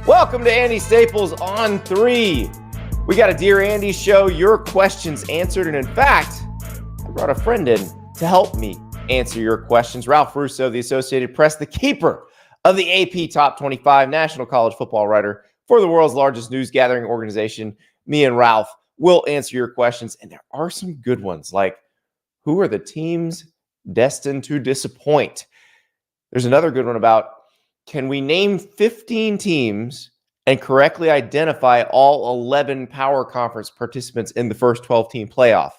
Welcome to Andy Staples on 3. We got a Dear Andy show, your questions answered. And in fact, I brought a friend in to help me answer your questions. Ralph Russo, the Associated Press, the keeper of the AP Top 25, national college football writer for the world's largest news gathering organization. Me and Ralph will answer your questions. And there are some good ones, like who are the teams destined to disappoint? There's another good one about, can we name 15 teams and correctly identify all 11 power conference participants in the first 12-team playoff?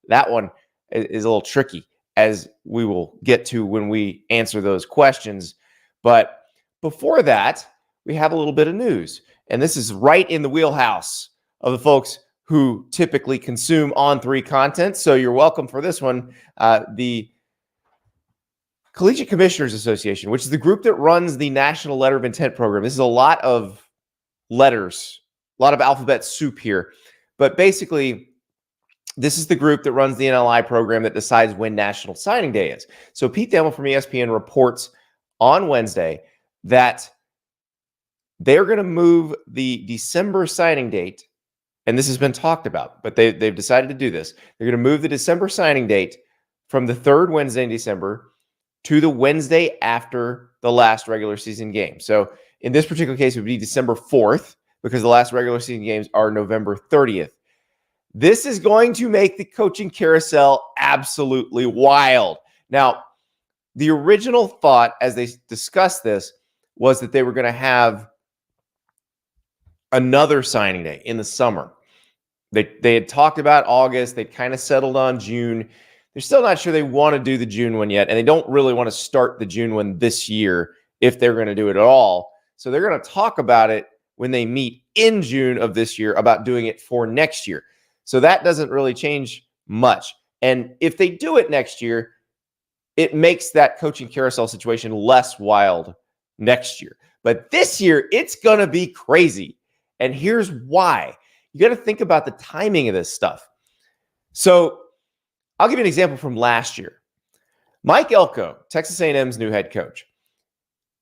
That one is a little tricky, as we will get to when we answer those questions. But before that, we have a little bit of news. And this is right in the wheelhouse of the folks who typically consume On3 content. So you're welcome for this one. The Collegiate Commissioners Association, which is the group that runs the National Letter of Intent program. This is a lot of letters, a lot of alphabet soup here. But basically, this is the group that runs the NLI program that decides when National Signing Day is. So Pete Thamel from ESPN reports on Wednesday that they're going to move the December signing date, and this has been talked about, but they've decided to do this. They're going to move the December signing date from the third Wednesday in December to the Wednesday after the last regular season game. So in this particular case, it would be December 4th, because the last regular season games are November 30th. This is going to make the coaching carousel absolutely wild. Now, the original thought as they discussed this was that they were going to have another signing day in the summer. They had talked about August. They kind of settled on June. They're still not sure they want to do the June one yet, and they don't really want to start the June one this year if they're going to do it at all. So they're going to talk about it when they meet in June of this year about doing it for next year. So that doesn't really change much. And if they do it next year, it makes that coaching carousel situation less wild next year. But this year, it's going to be crazy. And here's why. You got to think about the timing of this stuff. So I'll give you an example from last year. Mike Elko, Texas A&M's new head coach,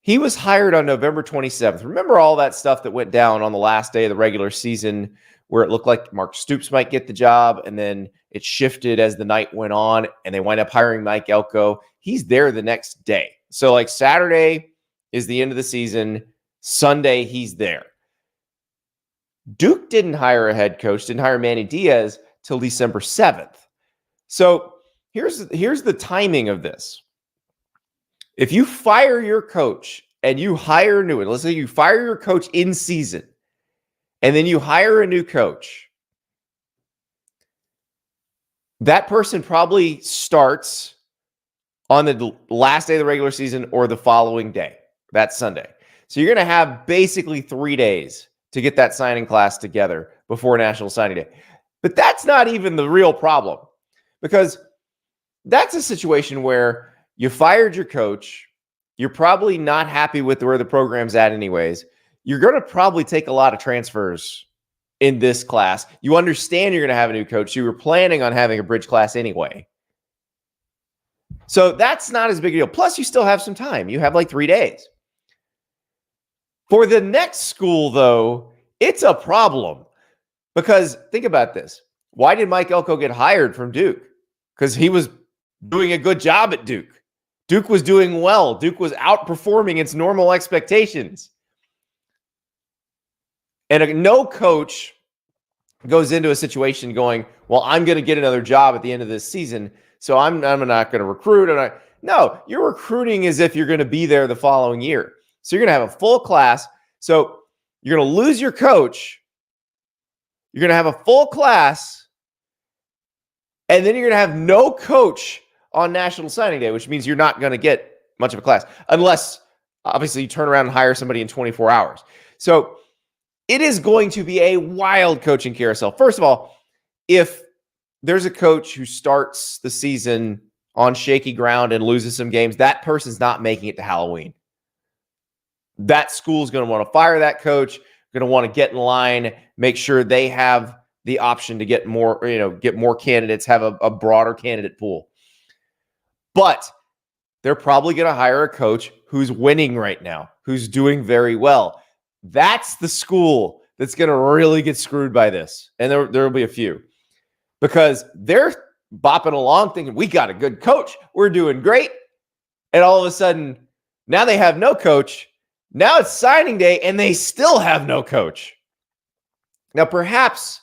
he was hired on November 27th. Remember all that stuff that went down on the last day of the regular season where it looked like Mark Stoops might get the job, and then it shifted as the night went on, and they wind up hiring Mike Elko. He's there the next day. So like Saturday is the end of the season. Sunday, he's there. Duke didn't hire a head coach, didn't hire Manny Diaz till December 7th. So here's the timing of this. If you fire your coach and you hire a new one, let's say you fire your coach in season and then you hire a new coach, that person probably starts on the last day of the regular season or the following day, that Sunday. So you're going to have basically 3 days to get that signing class together before National Signing Day. But that's not even the real problem. Because that's a situation where you fired your coach. You're probably not happy with where the program's at anyways. You're going to probably take a lot of transfers in this class. You understand you're going to have a new coach. You were planning on having a bridge class anyway. So that's not as big a deal. Plus, you still have some time. You have like 3 days. For the next school, though, it's a problem. Because think about this. Why did Mike Elko get hired from Duke? Because he was doing a good job at Duke. Duke was doing well. Duke was outperforming its normal expectations. And no coach goes into a situation going, well, I'm going to get another job at the end of this season, so I'm not going to recruit. No, you're recruiting as if you're going to be there the following year. So you're going to have a full class. So you're going to lose your coach. You're going to have a full class. And then you're going to have no coach on National Signing Day, which means you're not going to get much of a class unless, obviously, you turn around and hire somebody in 24 hours. So it is going to be a wild coaching carousel. First of all, if there's a coach who starts the season on shaky ground and loses some games, that person's not making it to Halloween. That school's going to want to fire that coach, going to want to get in line, make sure they have the option to get more candidates, have a broader candidate pool. But they're probably going to hire a coach who's winning right now, who's doing very well. That's the school that's going to really get screwed by this. And there will be a few, because they're bopping along thinking, we got a good coach, we're doing great. And all of a sudden, now they have no coach. Now it's signing day, and they still have no coach. Now, perhaps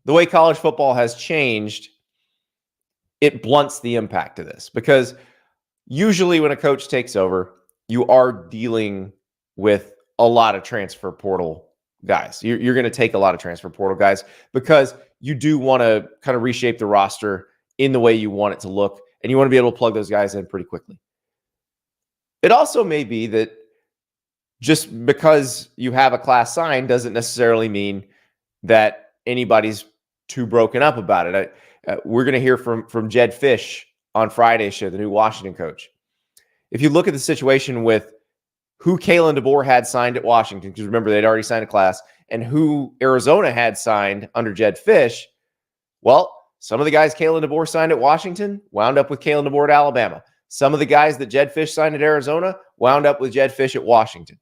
the way college football has changed, it blunts the impact of this, because usually when a coach takes over, you are dealing with a lot of transfer portal guys. You're going to take a lot of transfer portal guys because you do want to kind of reshape the roster in the way you want it to look, and you want to be able to plug those guys in pretty quickly. It also may be that just because you have a class signed doesn't necessarily mean that anybody's too broken up about it. We're going to hear from Jedd Fisch on Friday's show, the new Washington coach. If you look at the situation with who Kalen DeBoer had signed at Washington, because remember, they'd already signed a class, and who Arizona had signed under Jedd Fisch, well, some of the guys Kalen DeBoer signed at Washington wound up with Kalen DeBoer at Alabama. Some of the guys that Jedd Fisch signed at Arizona wound up with Jedd Fisch at Washington.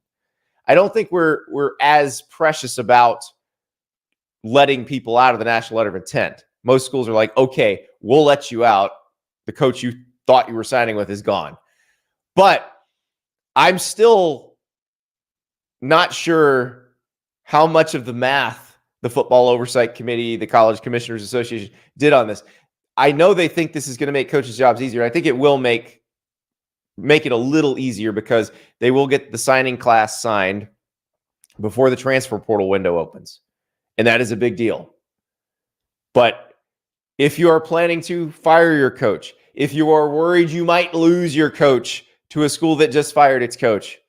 I don't think we're as precious about letting people out of the national letter of intent. Most schools are like, okay, we'll let you out. The coach you thought you were signing with is gone. But I'm still not sure how much of the math the Football Oversight Committee, the College Commissioners Association did on this. I know they think this is going to make coaches' jobs easier. I think it will make it a little easier, because they will get the signing class signed before the transfer portal window opens. And that is a big deal. But if you are planning to fire your coach, if you are worried you might lose your coach to a school that just fired its coach,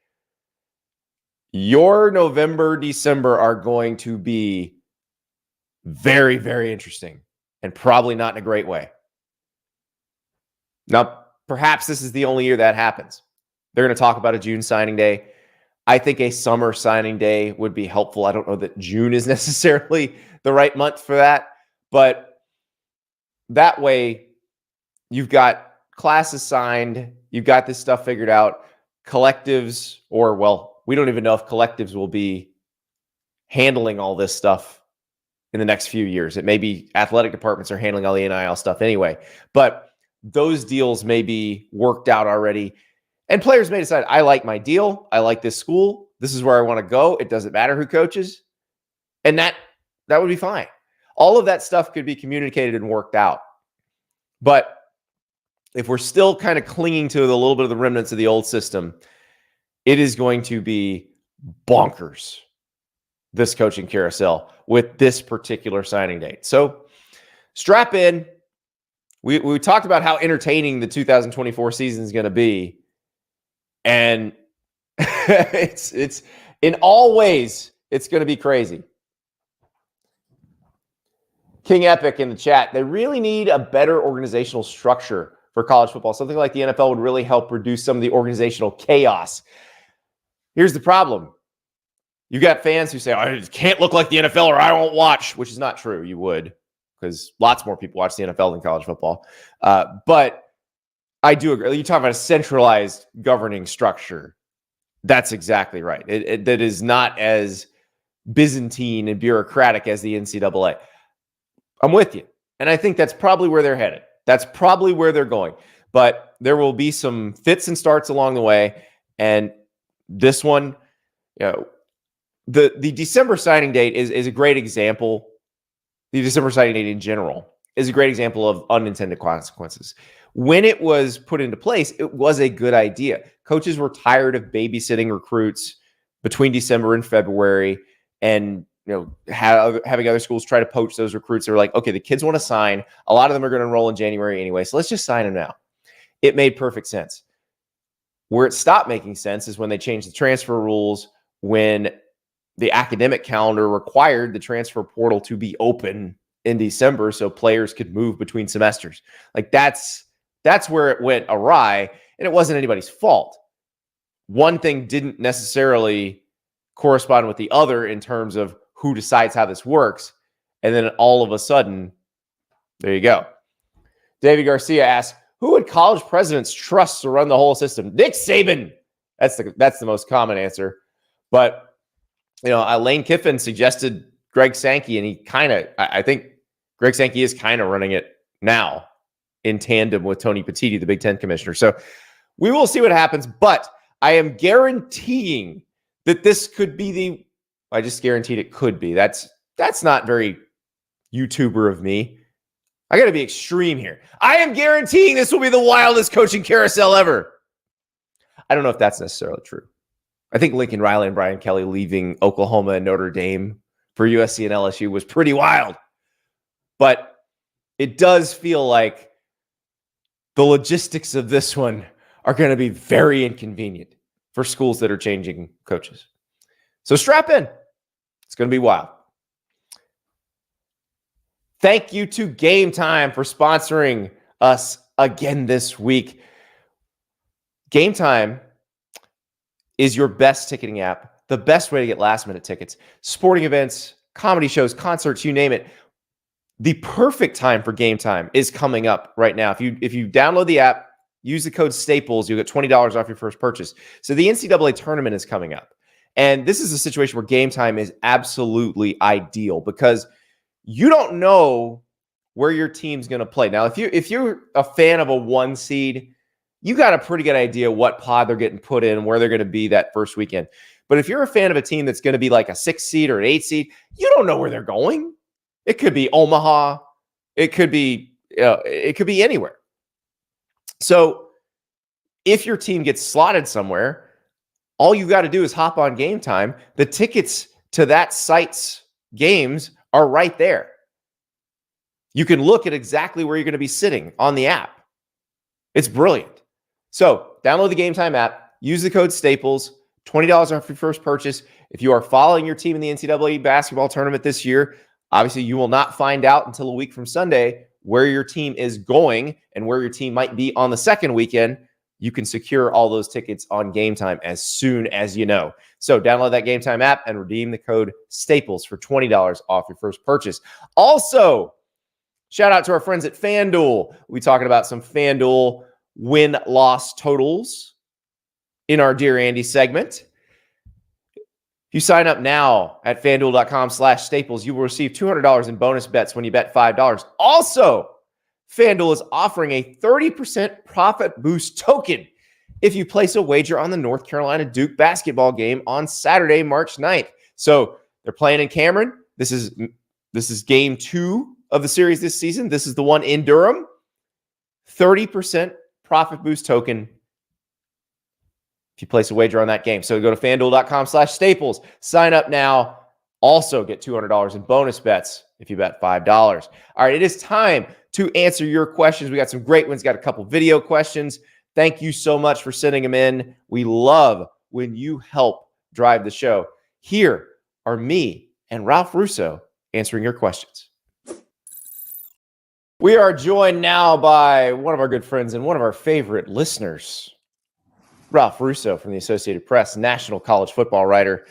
your November, December are going to be very, very interesting, and probably not in a great way. Now, perhaps this is the only year that happens. They're going to talk about a June signing day. I think a summer signing day would be helpful. I don't know that June is necessarily the right month for that, but that way you've got classes signed, you've got this stuff figured out. Collectives, or, well, we don't even know if collectives will be handling all this stuff in the next few years. It may be athletic departments are handling all the NIL stuff anyway, but those deals may be worked out already. And players may decide, I like my deal. I like this school. This is where I want to go. It doesn't matter who coaches. And that would be fine. All of that stuff could be communicated and worked out. But if we're still kind of clinging to a little bit of the remnants of the old system, it is going to be bonkers, this coaching carousel with this particular signing date. So strap in. We talked about how entertaining the 2024 season is going to be. And it's in all ways, it's going to be crazy. King Epic in the chat, they really need a better organizational structure for college football. Something like the NFL would really help reduce some of the organizational chaos. Here's the problem. You got fans who say, oh, it can't look like the NFL or I won't watch, which is not true. You would, because lots more people watch the NFL than college football. But I do agree. You talk about a centralized governing structure. That's exactly right. That is not as Byzantine and bureaucratic as the NCAA. I'm with you. And I think that's probably where they're headed. That's probably where they're going. But there will be some fits and starts along the way. And this one, the December signing date is a great example. The December signing date in general is a great example of unintended consequences. When it was put into place, it was a good idea. Coaches were tired of babysitting recruits between December and February, and having other schools try to poach those recruits. They were like, okay, the kids want to sign. A lot of them are going to enroll in January anyway, so let's just sign them now. It made perfect sense. Where it stopped making sense is when they changed the transfer rules, when the academic calendar required the transfer portal to be open in December so players could move between semesters. Like that's where it went awry, and it wasn't anybody's fault. One thing didn't necessarily correspond with the other in terms of who decides how this works. And then all of a sudden, there you go. David Garcia asks, who would college presidents trust to run the whole system? Nick Saban. That's the most common answer. But Lane Kiffin suggested Greg Sankey, and I think Greg Sankey is kind of running it now in tandem with Tony Petitti, the Big Ten commissioner. So we will see what happens, but I am guaranteeing that this could be I just guaranteed it could be. That's not very YouTuber of me. I got to be extreme here. I am guaranteeing this will be the wildest coaching carousel ever. I don't know if that's necessarily true. I think Lincoln Riley and Brian Kelly leaving Oklahoma and Notre Dame for USC and LSU was pretty wild. But it does feel like the logistics of this one are going to be very inconvenient for schools that are changing coaches. So strap in. It's going to be wild. Thank you to Game Time for sponsoring us again this week. Game Time is your best ticketing app, the best way to get last-minute tickets, sporting events, comedy shows, concerts, you name it. The perfect time for Game Time is coming up right now. If you download the app, use the code STAPLES, you'll get $20 off your first purchase. So the NCAA tournament is coming up. And this is a situation where Game Time is absolutely ideal because you don't know where your team's going to play. Now, if you're a fan of a 1 seed, you got a pretty good idea what pod they're getting put in, where they're going to be that first weekend. But if you're a fan of a team that's going to be like a 6 seed or an 8 seed, you don't know where they're going. It could be Omaha. It could be anywhere. So if your team gets slotted somewhere, all you got to do is hop on Game Time. The tickets to that site's games are right there. You can look at exactly where you're going to be sitting on the app. It's brilliant. So download the Game Time app, use the code STAPLES, $20 off your first purchase. If you are following your team in the NCAA basketball tournament this year, obviously you will not find out until a week from Sunday where your team is going and where your team might be on the second weekend. You can secure all those tickets on Game Time as soon as you know. So download that Game Time app and redeem the code STAPLES for $20 off your first purchase. Also, shout out to our friends at FanDuel. We'll be talking about some FanDuel win-loss totals in our Dear Andy segment. If you sign up now at FanDuel.com/Staples, you will receive $200 in bonus bets when you bet $5. Also, FanDuel is offering a 30% profit boost token if you place a wager on the North Carolina Duke basketball game on Saturday, March 9th. So they're playing in Cameron. This is game 2 of the series this season. This is the one in Durham. 30% profit boost token if you place a wager on that game. So go to FanDuel.com/Staples. Sign up now. Also get $200 in bonus bets if you bet $5. All right, it is time to answer your questions. We got some great ones. Got a couple video questions. Thank you so much for sending them in. We love when you help drive the show. Here are me and Ralph Russo answering your questions. We are joined now by one of our good friends and one of our favorite listeners, Ralph Russo from the Associated Press, national college football writer.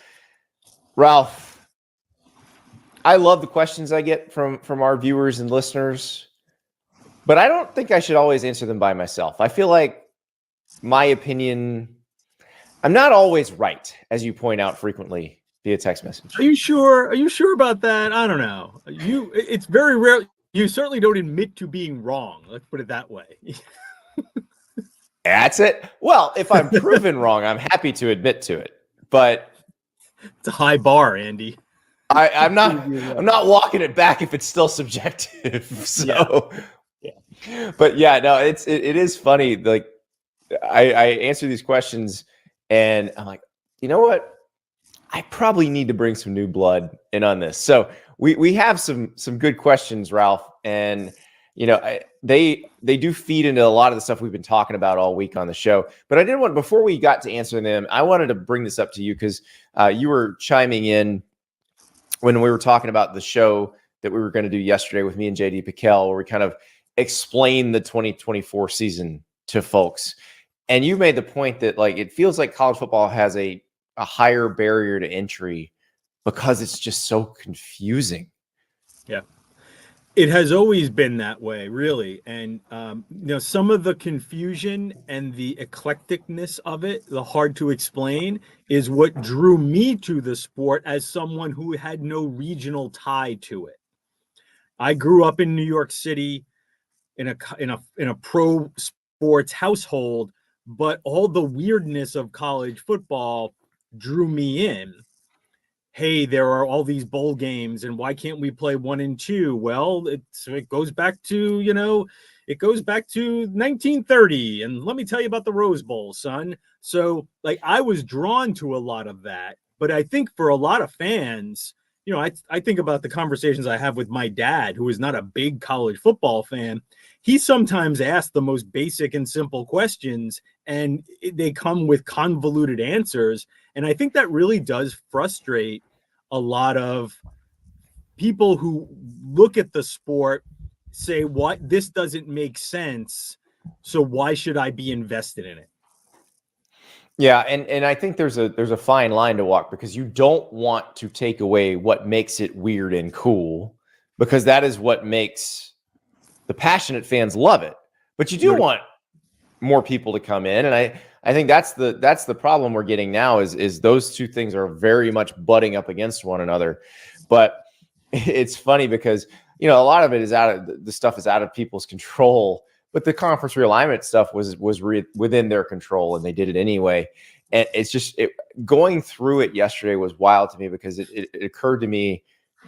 Ralph, I love the questions I get from our viewers and listeners, but I don't think I should always answer them by myself. I feel like my opinion, I'm not always right, as you point out frequently via text message. Are you sure? Are you sure about that? I don't know. It's very rare. You certainly don't admit to being wrong. Let's put it that way. That's it. Well, if I'm proven wrong, I'm happy to admit to it. But it's a high bar, Andy. I'm not walking it back if it's still subjective. So, yeah. But yeah, no, it is funny. Like I answer these questions, and I'm like, you know what? I probably need to bring some new blood in on this. So we have some good questions, Ralph, and they do feed into a lot of the stuff we've been talking about all week on the show. But I did want, before we got to answering them, I wanted to bring this up to you because you were chiming in when we were talking about the show that we were going to do yesterday with me and JD Piquel, where we kind of explained the 2024 season to folks. And you made the point that like it feels like college football has a higher barrier to entry because it's just so confusing. Yeah. It has always been that way, really. And, some of the confusion and the eclecticness of it, the hard to explain, is what drew me to the sport as someone who had no regional tie to it. I grew up in New York City in a pro sports household, but all the weirdness of college football drew me in. Hey, there are all these bowl games, and why can't we play 1 and 2? Well, it goes back to 1930, and let me tell you about the Rose Bowl, son. So, like, I was drawn to a lot of that, but I think for a lot of fans, I think about the conversations I have with my dad, who is not a big college football fan. He sometimes asks the most basic and simple questions, and they come with convoluted answers. And I think that really does frustrate a lot of people who look at the sport, say, "What? This doesn't make sense. So why should I be invested in it?" Yeah, and I think there's a fine line to walk, because you don't want to take away what makes it weird and cool, because that is what makes the passionate fans love it. But you do want more people to come in, and I think that's the problem we're getting now is those two things are very much butting up against one another. But it's funny because a lot of it is the stuff is out of people's control. But the conference realignment stuff was within their control, and they did it anyway. And it's just going through it yesterday was wild to me, because it occurred to me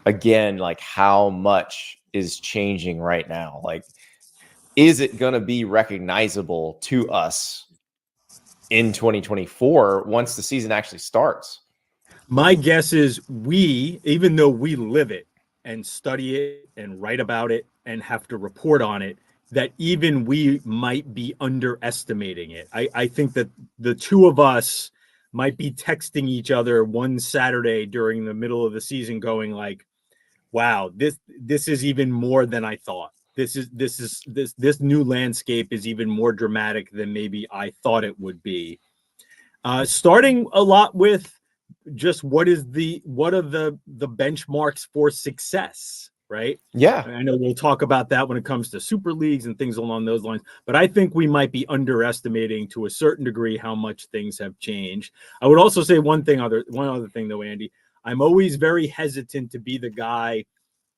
again, like, how much is changing right now. Like, is it going to be recognizable to us in 2024 once the season actually starts? My guess is even though we live it and study it and write about it and have to report on it, that even we might be underestimating it. I think that the two of us might be texting each other one Saturday during the middle of the season going like, wow, this is even more than I thought. This new landscape is even more dramatic than maybe I thought it would be. Starting a lot with just what are the benchmarks for success, right? Yeah. I know we'll talk about that when it comes to super leagues and things along those lines, but I think we might be underestimating to a certain degree how much things have changed. I would also say one other thing though, Andy. I'm always very hesitant to be the guy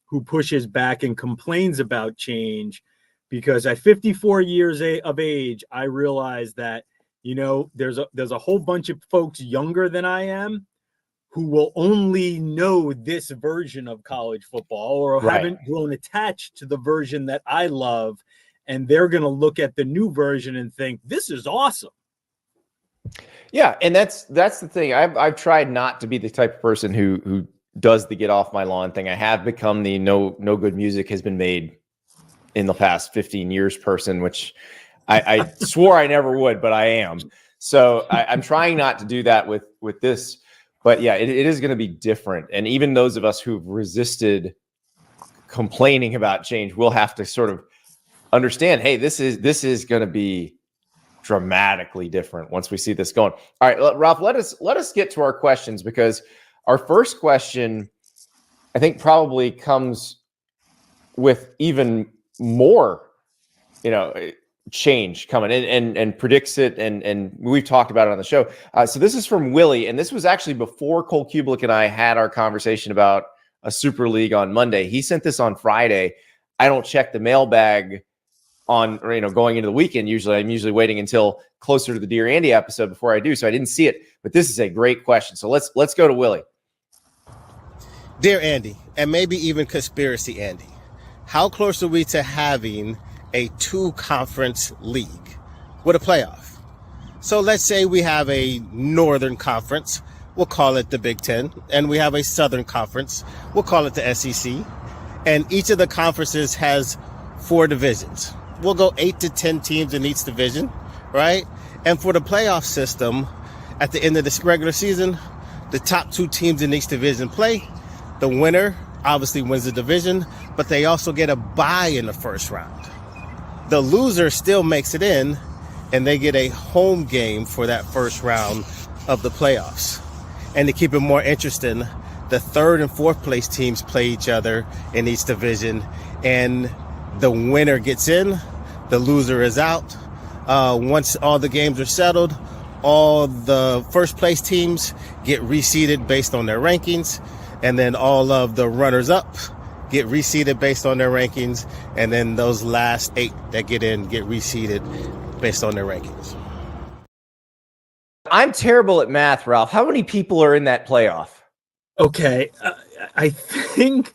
who pushes back and complains about change, because at 54 years of age, I realize that, there's a whole bunch of folks younger than I am who will only know this version of college football, or haven't grown attached to the version that I love. And they're going to look at the new version and think, this is awesome. Yeah. And that's the thing. I've tried not to be the type of person who does the get off my lawn thing. I have become the no good music has been made in the past 15 years person, which I swore I never would, but I am. So I'm trying not to do that with this. But yeah, it is going to be different. And even those of us who've resisted complaining about change will have to sort of understand, hey, this is going to be dramatically different once we see this going. All right, Ralph, let us get to our questions, because our first question, I think, probably comes with even more, change coming in and predicts it, and we've talked about it on the show. So this is from Willie, and this was actually before Cole Kubelik and I had our conversation about a super league on Monday. He sent this on Friday. I don't check the mailbag on going into the weekend. I'm usually waiting until closer to the Dear Andy episode before I do, so I didn't see it. But this is a great question. So let's go to Willie. Dear Andy, and maybe even Conspiracy Andy, how close are we to having a 2-conference league with a playoff? So let's say we have a Northern Conference, we'll call it the Big Ten, and we have a Southern Conference, we'll call it the SEC, and each of the conferences has 4 divisions. We'll go 8 to 10 teams in each division, right? And for the playoff system, at the end of this regular season, the top 2 teams in each division play. The winner obviously wins the division, but they also get a bye in the first round. The loser still makes it in, and they get a home game for that first round of the playoffs. And to keep it more interesting, the third and fourth place teams play each other in each division, and the winner gets in, the loser is out. Once all the games are settled, all the first place teams get reseeded based on their rankings, and then all of the runners up get reseeded based on their rankings, and then those last 8 that get in get reseeded based on their rankings. I'm terrible at math, Ralph. How many people are in that playoff? Okay, I think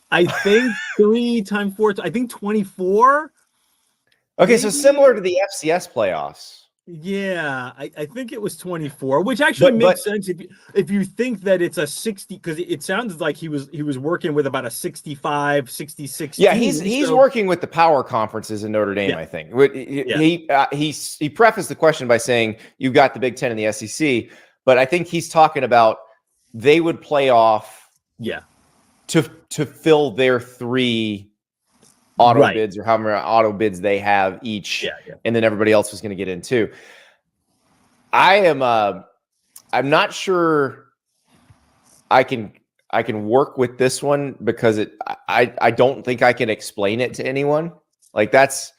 3 times 4. I think 24. Okay, Maybe. so similar to the FCS playoffs. Yeah, I think it was 24, which actually makes sense if you think that it's a 60, because it sounds like he was working with about a 65, 66. Yeah, he's working with the power conferences in Notre Dame. Yeah. I think he prefaced the question by saying you've got the Big Ten and the SEC, but I think he's talking about they would play off, to fill their 3 auto bids, or how many auto bids they have each, and then everybody else was going to get in too. I'm not sure I can work with this one, because I don't think I can explain it to anyone. Like that's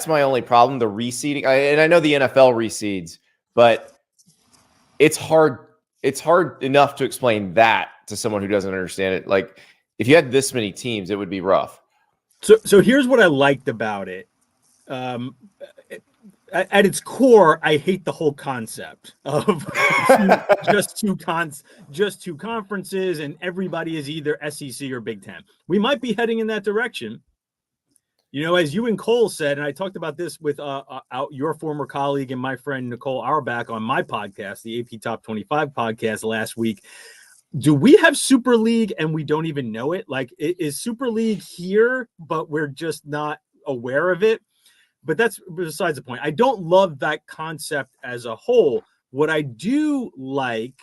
my only problem. The reseeding, and I know the NFL reseeds, but it's hard enough to explain that to someone who doesn't understand it. Like if you had this many teams, it would be rough. So here's what I liked about it. At its core, I hate the whole concept of just two conferences, and everybody is either SEC or Big Ten. We might be heading in that direction. You know, as you and Cole said, and I talked about this with your former colleague and my friend Nicole Auerbach on my podcast, the AP Top 25 podcast last week. Do we have Super League and we don't even know it? Like, is Super League here, but we're just not aware of it? But that's besides the point. I don't love that concept as a whole. What I do like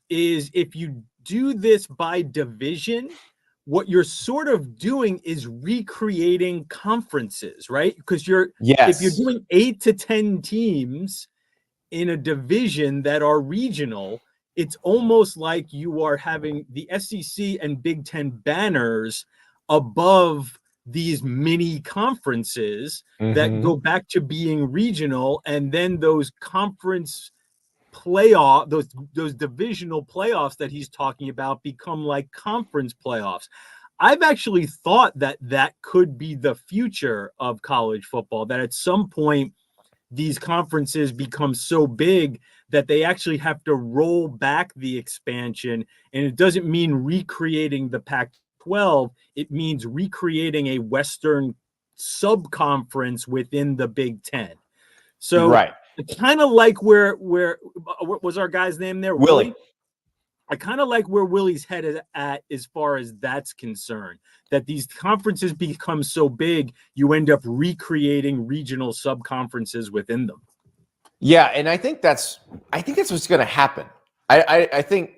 is if you do this by division, what you're sort of doing is recreating conferences, right? Because if you're doing 8 to 10 teams in a division that are regional, it's almost like you are having the SEC and Big Ten banners above these mini conferences that go back to being regional, and then those conference playoff, those divisional playoffs that he's talking about become like conference playoffs. I've actually thought that could be the future of college football, that at some point these conferences become so big that they actually have to roll back the expansion. And it doesn't mean recreating the Pac-12. It means recreating a Western sub-conference within the Big Ten. So kind of like where what was our guy's name there? Willie. I kind of like where Willie's headed at as far as that's concerned, that these conferences become so big, you end up recreating regional sub-conferences within them. Yeah, and I think that's what's going to happen. I think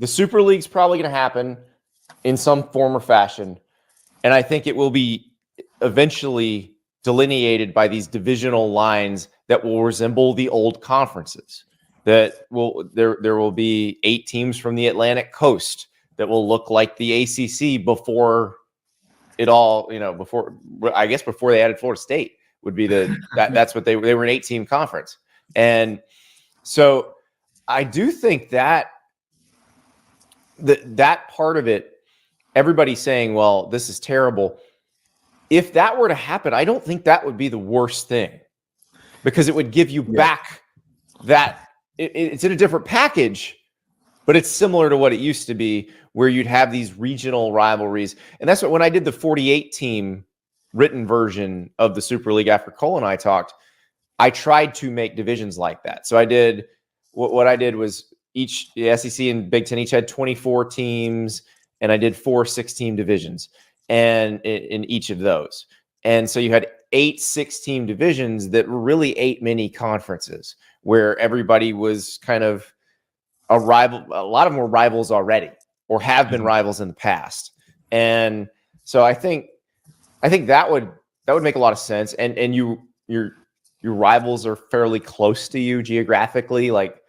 the Super League's probably going to happen in some form or fashion, and I think it will be eventually delineated by these divisional lines that will resemble the old conferences. That there will be 8 teams from the Atlantic coast that will look like the ACC before it all, before they added Florida State would be that's what they were, an 8-team conference. And so I do think that that part of it, everybody's saying, well, this is terrible. If that were to happen, I don't think that would be the worst thing, because it would give you back that. It's in a different package, but it's similar to what it used to be, where you'd have these regional rivalries. And that's what, when I did the 48-team written version of the Super League after Cole and I talked, I tried to make divisions like that. So I did what I did was the SEC and Big Ten each had 24 teams, and I did 4 6-team divisions and in each of those. And so you had 8 6-team divisions that were really 8 mini conferences, where everybody was kind of a rival. A lot of them were rivals already, or have been rivals in the past. And so I think that would make a lot of sense. And your rivals are fairly close to you geographically. Like,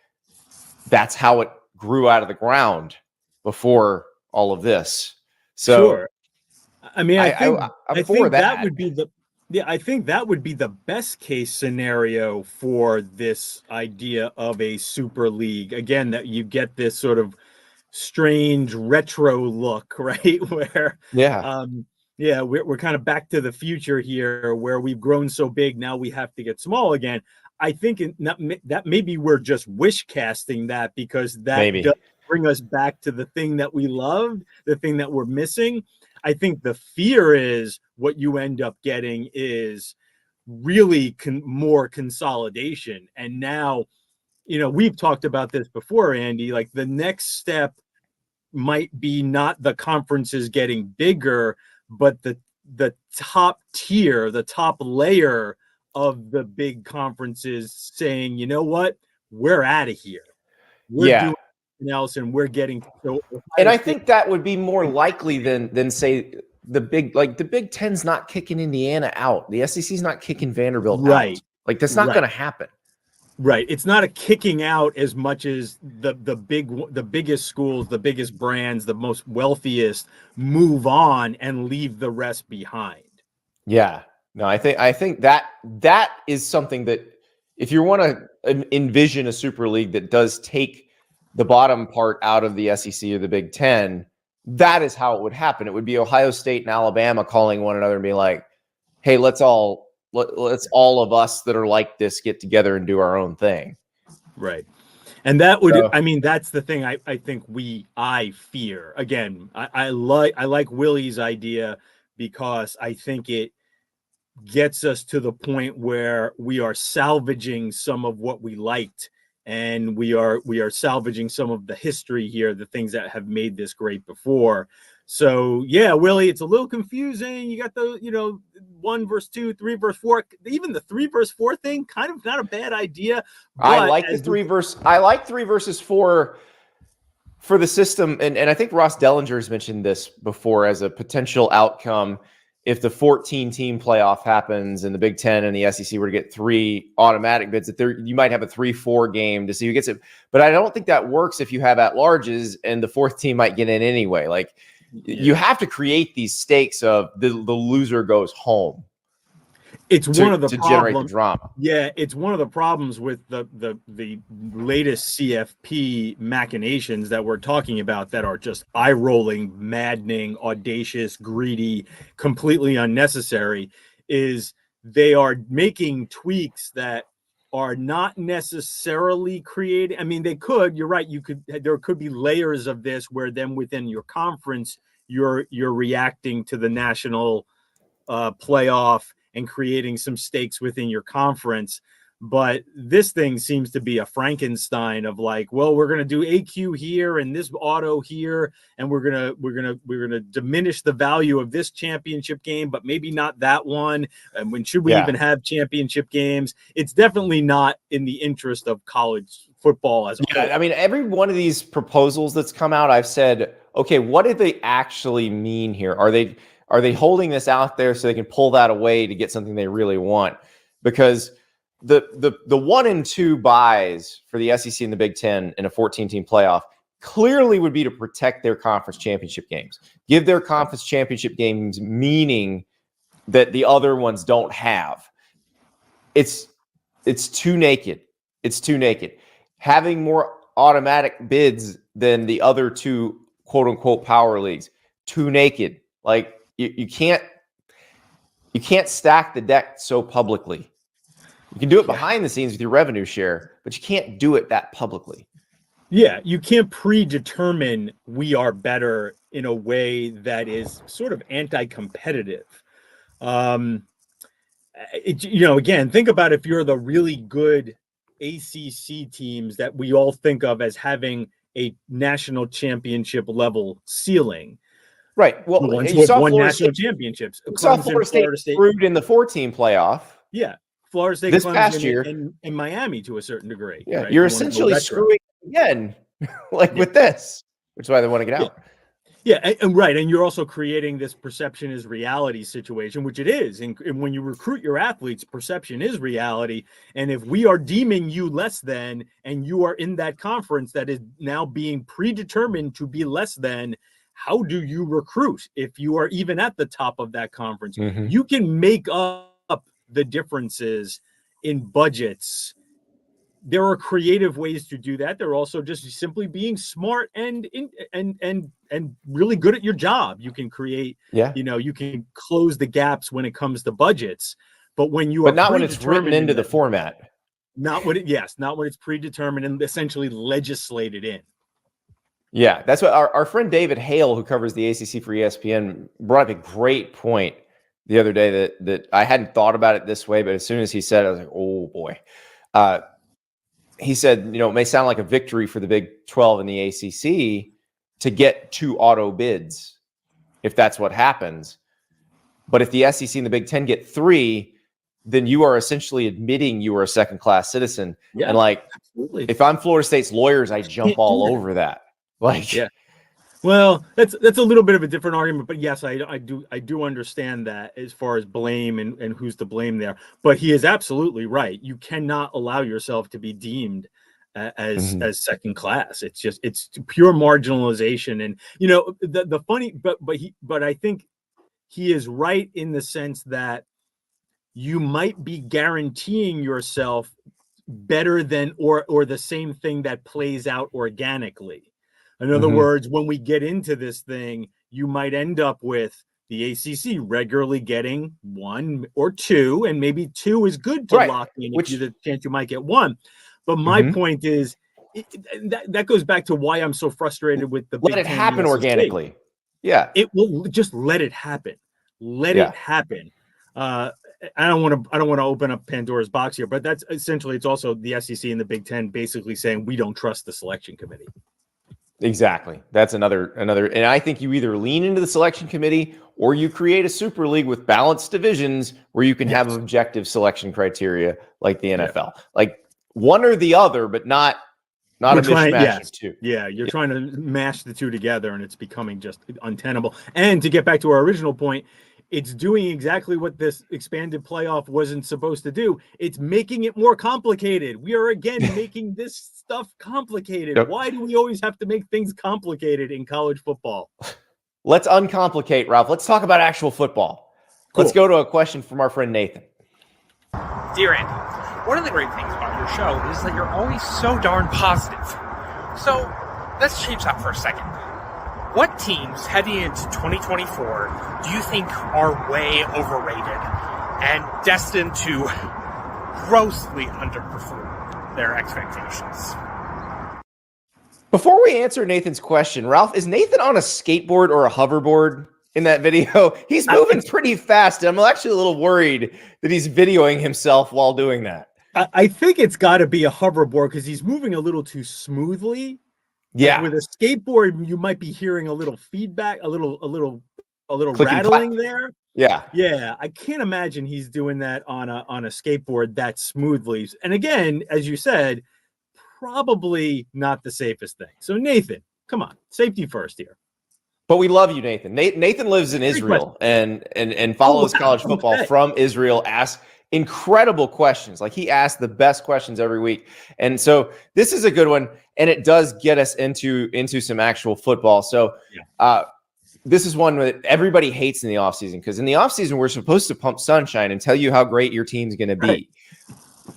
that's how it grew out of the ground before all of this. So Sure. I mean, I'm I for think that. that would be the I think that would be the best case scenario for this idea of a super league. Again, that you get this sort of strange retro look, right? Where Yeah. yeah, we're kind of back to the future here, where we've grown so big, now we have to get small again. I think that maybe we're just wish casting that, because that Maybe. does bring us back to the thing that we loved, the thing that we're missing. I think the fear is what you end up getting is really more consolidation. And now, we've talked about this before, Andy, like the next step might be not the conferences getting bigger, but the top tier, the top layer of the big conferences saying, you know what, we're out of here. We're Yeah. doing something else, and we're getting so And I think that would be more likely than say the Big Ten's not kicking Indiana out. The SEC's not kicking Vanderbilt right. out. Like that's not Right. going to happen. Right. It's not a kicking out as much as the biggest schools, the biggest brands, the most wealthiest move on and leave the rest behind. Yeah. No, I think that is something that if you want to envision a super league that does take the bottom part out of the SEC or the Big Ten, that is how it would happen. It would be Ohio State and Alabama calling one another and being like, "Hey, let's all of us that are like this get together and do our own thing." Right. And that would, So, I mean, that's the thing I think I fear. Again, I like Willie's idea, because I think it gets us to the point where we are salvaging some of what we liked, and we are salvaging some of the history here, the things that have made this great before. So yeah, Willie, it's a little confusing. You got the 1 versus 2, 3 versus 4. Even the 3 versus 4 thing, kind of not a bad idea. I like the 3 versus 4 for the system, and I think Ross Dellinger's mentioned this before as a potential outcome if the 14-team playoff happens and the Big Ten and the SEC were to get 3 automatic bids. That you might have a 3-4 game to see who gets it, but I don't think that works if you have at-larges and the 4th team might get in anyway. Like you have to create these stakes of the loser goes home. It's one of the to generate the drama. Yeah, it's one of the problems with the latest CFP machinations that we're talking about that are just eye-rolling, maddening, audacious, greedy, completely unnecessary, is they are making tweaks that are not necessarily creating. I mean, they could, you're right, there could be layers of this where then within your conference, you're reacting to the national playoff and creating some stakes within your conference. But this thing seems to be a Frankenstein of like, well, we're going to do AQ here and this auto here, and we're going to diminish the value of this championship game, but maybe not that one. And when should we even have championship games? It's definitely not in the interest of college football as a whole. I mean, every one of these proposals that's come out, I've said, okay, what did they actually mean here? Are they holding this out there so they can pull that away to get something they really want? Because the 1 and 2 buys for the SEC and the Big Ten in a 14-team playoff clearly would be to protect their conference championship games, give their conference championship games meaning that the other ones don't have. It's too naked. It's too naked. Having more automatic bids than the other 2 quote unquote power leagues, too naked. Like you can't stack the deck so publicly. You can do it behind the scenes with your revenue share, but you can't do it that publicly. Yeah, you can't predetermine we are better in a way that is sort of anti-competitive. Again, think about if you're the really good ACC teams that we all think of as having a national championship level ceiling. Right. Well, the ones who have won national championships. We saw Florida State screwed in the 4-team playoff. Yeah. Florida State this past year in Miami to a certain degree. Yeah, right? You're essentially screwing again, with this, which is why they want to get out. Yeah, and right, and you're also creating this perception is reality situation, which it is. And when you recruit your athletes, perception is reality. And if we are deeming you less than, and you are in that conference that is now being predetermined to be less than, how do you recruit if you are even at the top of that conference? Mhm. You can make up the differences in budgets. There are creative ways to do that. They're also just simply being smart and really good at your job. You can create, Yeah. you can close the gaps when it comes to budgets. But when you But are not when it's written predetermined into the that- format. not when it's predetermined and essentially legislated in. Yeah, that's what our friend David Hale, who covers the ACC for ESPN, brought up a great point the other day that I hadn't thought about it this way, but as soon as he said it, I was like, oh boy. He said, it may sound like a victory for the Big 12 and the ACC to get 2 auto bids if that's what happens. But if the SEC and the Big 10 get 3, then you are essentially admitting you are a second-class citizen. Yeah, and absolutely. if I'm Florida State's lawyers, I jump all over that. Yeah. Well, that's a little bit of a different argument, but yes, I do understand that as far as blame and who's to blame there. But he is absolutely right. You cannot allow yourself to be deemed as second class. It's pure marginalization. And the funny, but I think he is right in the sense that you might be guaranteeing yourself better than or the same thing that plays out organically. In other words, when we get into this thing, you might end up with the ACC regularly getting 1 or 2, and maybe 2 is good to lock in if you the chance you might get 1. But my point is, that goes back to why I'm so frustrated with the Big Let it 10 happen organically. Yeah. It will just let it happen. Let it happen. I don't want to open up Pandora's box here, but that's essentially, it's also the SEC and the Big 10 basically saying we don't trust the selection committee. Exactly. That's another, and I think you either lean into the selection committee or you create a super league with balanced divisions where you can have objective selection criteria like the NFL. Like one or the other, but not a mishmash of 2. Yeah, you're trying to mash the 2 together and it's becoming just untenable. And to get back to our original point, it's doing exactly what this expanded playoff wasn't supposed to do. It's making it more complicated. We are again making this stuff complicated. Yep. Why do we always have to make things complicated in college football? Let's uncomplicate, Ralph. Let's talk about actual football. Cool. Let's go to a question from our friend Nathan. Dear Andy, one of the great things about your show is that you're always so darn positive. So let's change that for a second. What teams heading into 2024 do you think are way overrated and destined to grossly underperform their expectations? Before we answer Nathan's question, Ralph, is Nathan on a skateboard or a hoverboard in that video? He's moving pretty fast. I'm actually a little worried that he's videoing himself while doing that. I think it's got to be a hoverboard because he's moving a little too smoothly. Yeah. With a skateboard, you might be hearing a little feedback, a little Clicking rattling there. Yeah. Yeah. I can't imagine he's doing that on a skateboard that smoothly. And again, as you said, probably not the safest thing. So Nathan, come on, safety first here. But we love you, Nathan. Nathan lives in Israel and follows college football from Israel, asks incredible questions. Like he asks the best questions every week. And so this is a good one. And it does get us into some actual football. So this is one that everybody hates in the offseason because in the offseason, we're supposed to pump sunshine and tell you how great your team's going to be. Right.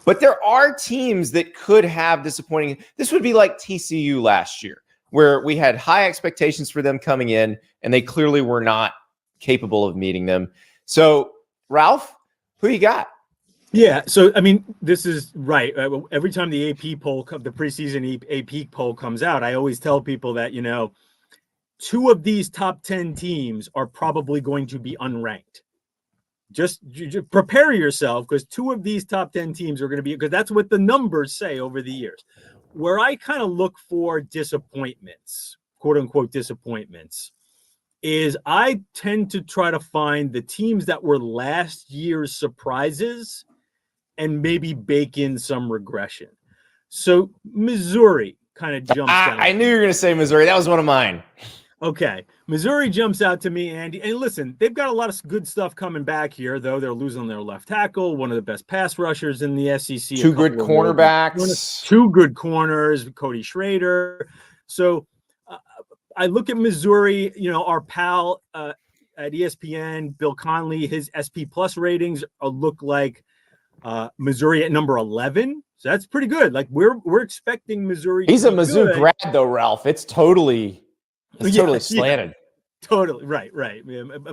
But there are teams that could have disappointing. This would be like TCU last year, where we had high expectations for them coming in, and they clearly were not capable of meeting them. So, Ralph, who you got? Yeah, so, I mean, this is right. Every time the AP poll, the preseason AP poll comes out, I always tell people that, 2 of these top 10 teams are probably going to be unranked. Just prepare yourself because 2 of these top 10 teams are going to be, because that's what the numbers say over the years. Where I kind of look for disappointments, quote unquote disappointments, is I tend to try to find the teams that were last year's surprises and maybe bake in some regression. So Missouri kind of jumps out. I knew you were going to say Missouri. That was one of mine. Okay. Missouri jumps out to me, Andy. And listen, they've got a lot of good stuff coming back here, though. They're losing their left tackle, one of the best pass rushers in the SEC. 2 good cornerbacks. 2 good corners, Cody Schrader. So I look at Missouri, our pal at ESPN, Bill Conley, his SP Plus ratings look like Missouri at number 11. So that's pretty good. Like we're expecting Missouri. He's to a be Mizzou good. grad though, Ralph. It's totally slanted. Yeah, totally right.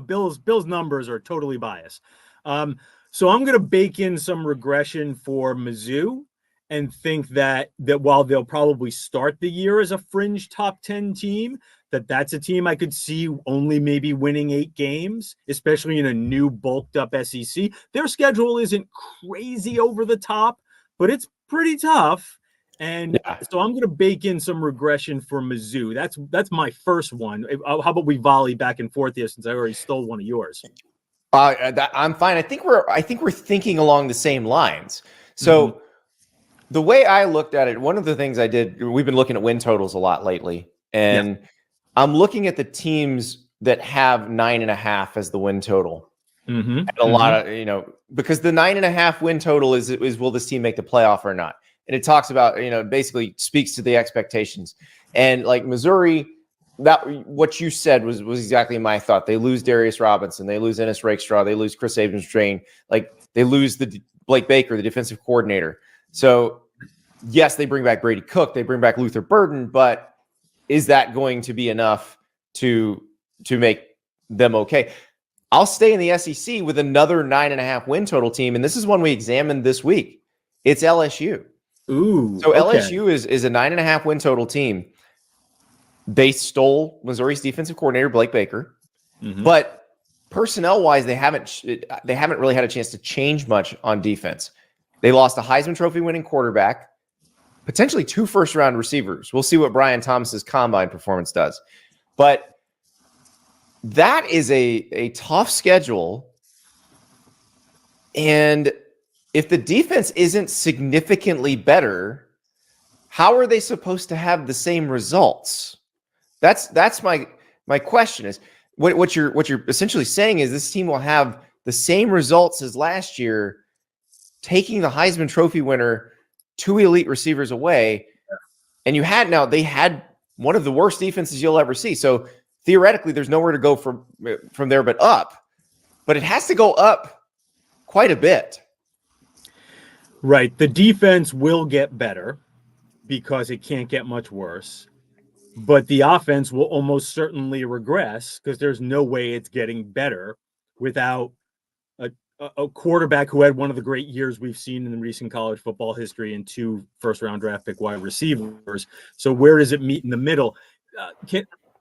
Bill's numbers are totally biased. So I'm going to bake in some regression for Mizzou and think that while they'll probably start the year as a fringe top 10 team, that's a team I could see only maybe winning 8 games, especially in a new bulked up SEC. Their schedule isn't crazy over the top, but it's pretty tough. And so I'm going to bake in some regression for Mizzou. That's my first one. How about we volley back and forth here, since I already stole one of yours? I'm fine. I think we're thinking along the same lines. So the way I looked at it, one of the things I did, we've been looking at win totals a lot lately, and I'm looking at the teams that have 9.5 as the win total. And a lot of, because the 9.5 win total is will this team make the playoff or not? And it talks about, basically speaks to the expectations. And like Missouri, that what you said was exactly my thought. They lose Darius Robinson, they lose Ennis Rakestraw, they lose Chris Abrams-Drain, like they lose the Blake Baker, the defensive coordinator. So yes, they bring back Brady Cook, they bring back Luther Burden, but is that going to be enough to make them okay? I'll stay in the SEC with another 9.5 win total team, and this is one we examined this week. It's LSU. Ooh. So LSU is a 9.5 win total team. They stole Missouri's defensive coordinator Blake Baker, but personnel-wise, they haven't really had a chance to change much on defense. They lost a Heisman Trophy winning quarterback, potentially 2 first-round receivers. We'll see what Brian Thomas's combine performance does, but that is a tough schedule. And if the defense isn't significantly better, how are they supposed to have the same results? That's my question. Is what you're essentially saying is this team will have the same results as last year, taking the Heisman Trophy winner, 2 elite receivers away, and they had one of the worst defenses you'll ever see. So theoretically, there's nowhere to go from there but up. But it has to go up quite a bit. Right. The defense will get better because it can't get much worse. But the offense will almost certainly regress because there's no way it's getting better without a quarterback who had one of the great years we've seen in recent college football history and 2 first-round draft pick wide receivers. So where does it meet in the middle?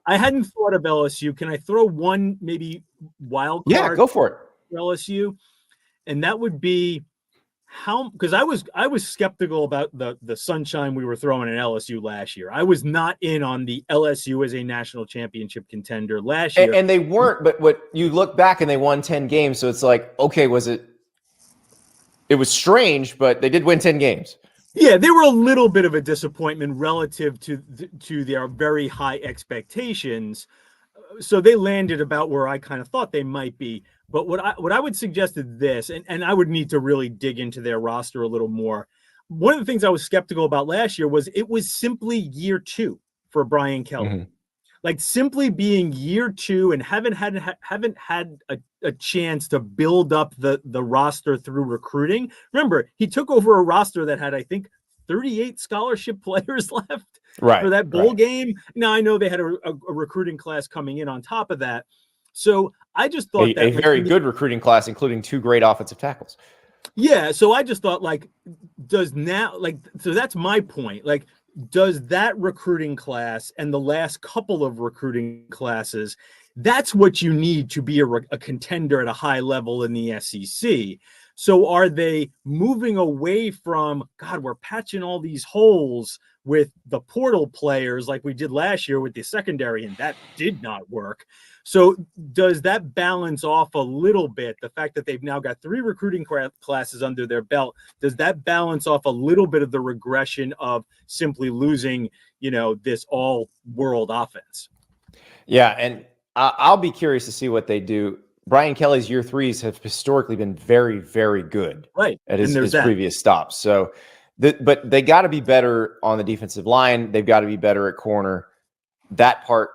I hadn't thought of LSU. Can I throw one maybe wild card? Yeah, go for it. For LSU, and that would be because I was skeptical about the sunshine we were throwing in LSU last year. I was not in on the LSU as a national championship contender last year, and they weren't. But what you look back and they won 10 games, so it's like, okay, it was strange, but they did win 10 games. Yeah, they were a little bit of a disappointment relative to their very high expectations. So they landed about where I kind of thought they might be. But what I would suggest is this, and I would need to really dig into their roster a little more. One of the things I was skeptical about last year was it was simply year 2 for Brian Kelly. Like simply being year 2 and haven't had a chance to build up the roster through recruiting. Remember, he took over a roster that had, I think, 38 scholarship players left for that bowl game. Now, I know they had a recruiting class coming in on top of that. So I just thought a very good recruiting class, including 2 great offensive tackles. Yeah. So I just thought so that's my point. Like, does that recruiting class and the last couple of recruiting classes, that's what you need to be a contender at a high level in the SEC. So are they moving away from, God, we're patching all these holes with the portal players like we did last year with the secondary, and that did not work. So does that balance off a little bit? The fact that they've now got 3 recruiting classes under their belt, does that balance off a little bit of the regression of simply losing, this all-world offense? Yeah, and I'll be curious to see what they do. Brian Kelly's year 3s have historically been very, very good at his previous stops. So, but they got to be better on the defensive line. They've got to be better at corner. That part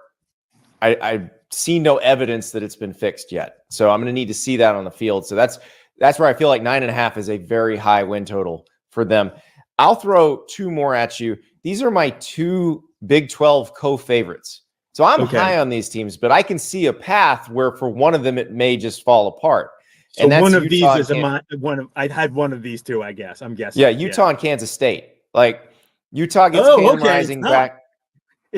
I see no evidence that it's been fixed yet. So I'm going to need to see that on the field. So that's where I feel like 9.5 is a very high win total for them. I'll throw two more at you. These are my two Big 12 co-favorites. So I'm high on these teams, but I can see a path where for one of them it may just fall apart. So and that's one of Utah these is I'd had one of these two, I guess. I'm guessing. Yeah, Utah and Kansas State. Like Utah gets rising back.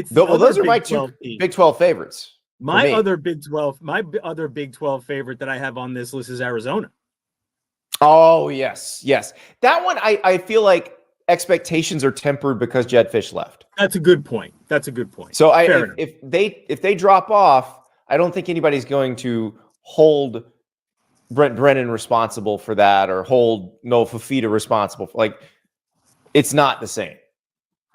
Those are my two Big 12 favorites. My other Big 12 favorite that I have on this list is Arizona. Oh, yes. That one, I feel like expectations are tempered because Jedd Fisch left. That's a good point. So if they drop off, I don't think anybody's going to hold Brent Brennan responsible for that or hold Noah Fafita responsible for, like, it's not the same.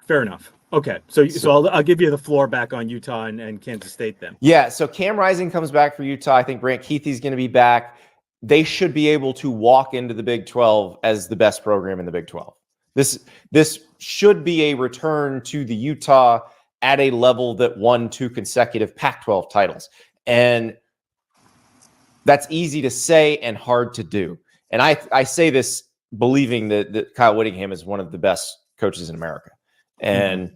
Fair enough. Okay, so I'll give you the floor back on Utah and Kansas State then. Yeah, so Cam Rising comes back for Utah. I think Brant Keithy's going to be back. They should be able to walk into the Big 12 as the best program in the Big 12. This should be a return to the Utah at a level that won 2 consecutive Pac-12 titles. And that's easy to say and hard to do. And I say this believing that Kyle Whittingham is one of the best coaches in America. And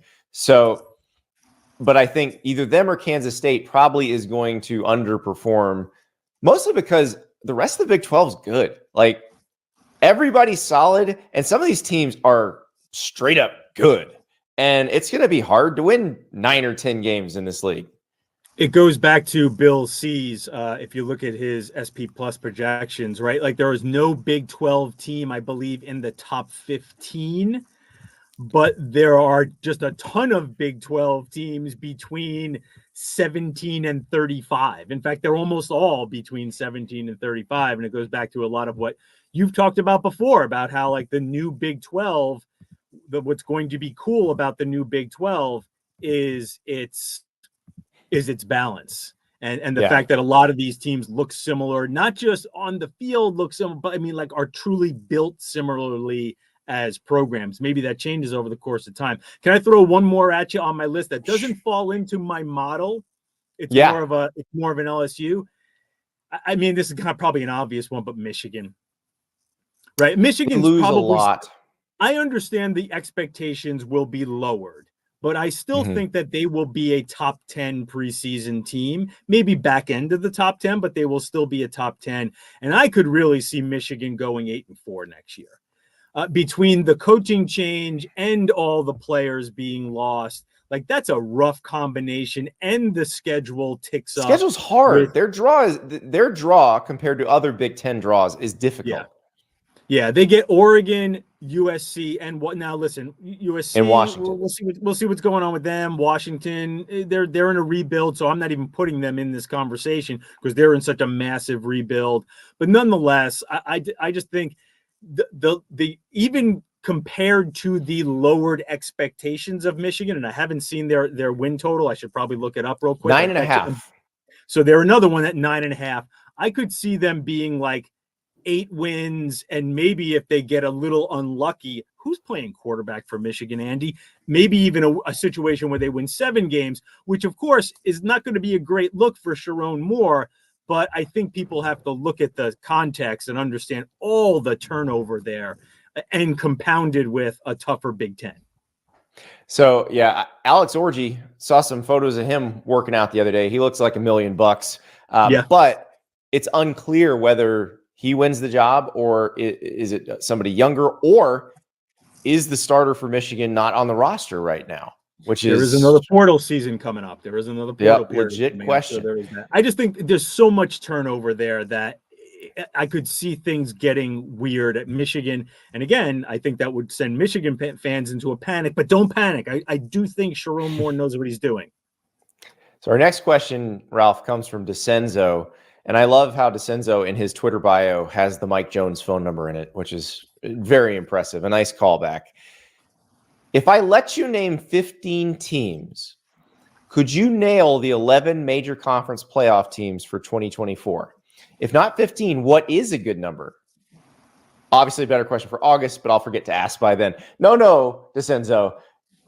but I think either them or Kansas State probably is going to underperform, mostly because the rest of the Big 12 is good. Like, everybody's solid, and some of these teams are straight up good. And it's going to be hard to win 9 or 10 games in this league. It goes back to Bill C's, if you look at his SP Plus projections, right? Like, there is no Big 12 team, I believe, in the top 15. But there are just a ton of Big 12 teams between 17 and 35. In fact, they're almost all between 17 and 35. And it goes back to a lot of what you've talked about before, about how, like, the new Big 12, what's going to be cool about the new Big 12 is its balance. And the fact that a lot of these teams look similar, not just on the field look similar, but I mean, like, are truly built similarly as programs. Maybe that changes over the course of time. Can I throw one more at you on my list that doesn't fall into my model? It's more of an LSU. I mean, this is probably an obvious one, but Michigan, right? Michigan's lose probably a lot. I understand the expectations will be lowered, but I still think that they will be a top 10 preseason team, maybe back end of the top 10, but they will still be a top 10. And I could really see Michigan going 8-4 next year. Between the coaching change and all the players being lost, like, that's a rough combination, and the schedule ticks up. Schedule's hard. Their draw compared to other Big 10 draws is difficult. Yeah, they get Oregon, USC, and what now? Listen, USC and Washington. We'll see what's going on with them. Washington, they're in a rebuild, so I'm not even putting them in this conversation because they're in such a massive rebuild. But nonetheless, I just think the even compared to the lowered expectations of Michigan, and I haven't seen their win total. I should probably look it up real quick. 9.5. So they're another one at 9.5. I could see them being like 8 wins, and maybe if they get a little unlucky, who's playing quarterback for Michigan, Andy? Maybe even a situation where they win 7 games, which of course is not going to be a great look for Sharon Moore. But I think people have to look at the context and understand all the turnover there, and compounded with a tougher Big 10. So, yeah, Alex Orji, saw some photos of him working out the other day. He looks like $1 million bucks. But it's unclear whether he wins the job or is it somebody younger, or is the starter for Michigan not on the roster right now? There is another portal season coming up. There is another portal legit question. So I just think there's so much turnover there that I could see things getting weird at Michigan. And again, I think that would send Michigan fans into a panic, but don't panic. I do think Sharon Moore knows what he's doing. So our next question, Ralph, comes from DeCenzo. And I love how DeCenzo in his Twitter bio has the Mike Jones phone number in it, which is very impressive. A nice callback. If I let you name 15 teams, could you nail the 11 major conference playoff teams for 2024? If not 15, what is a good number? Obviously, a better question for August, but I'll forget to ask by then. No, DeCenzo.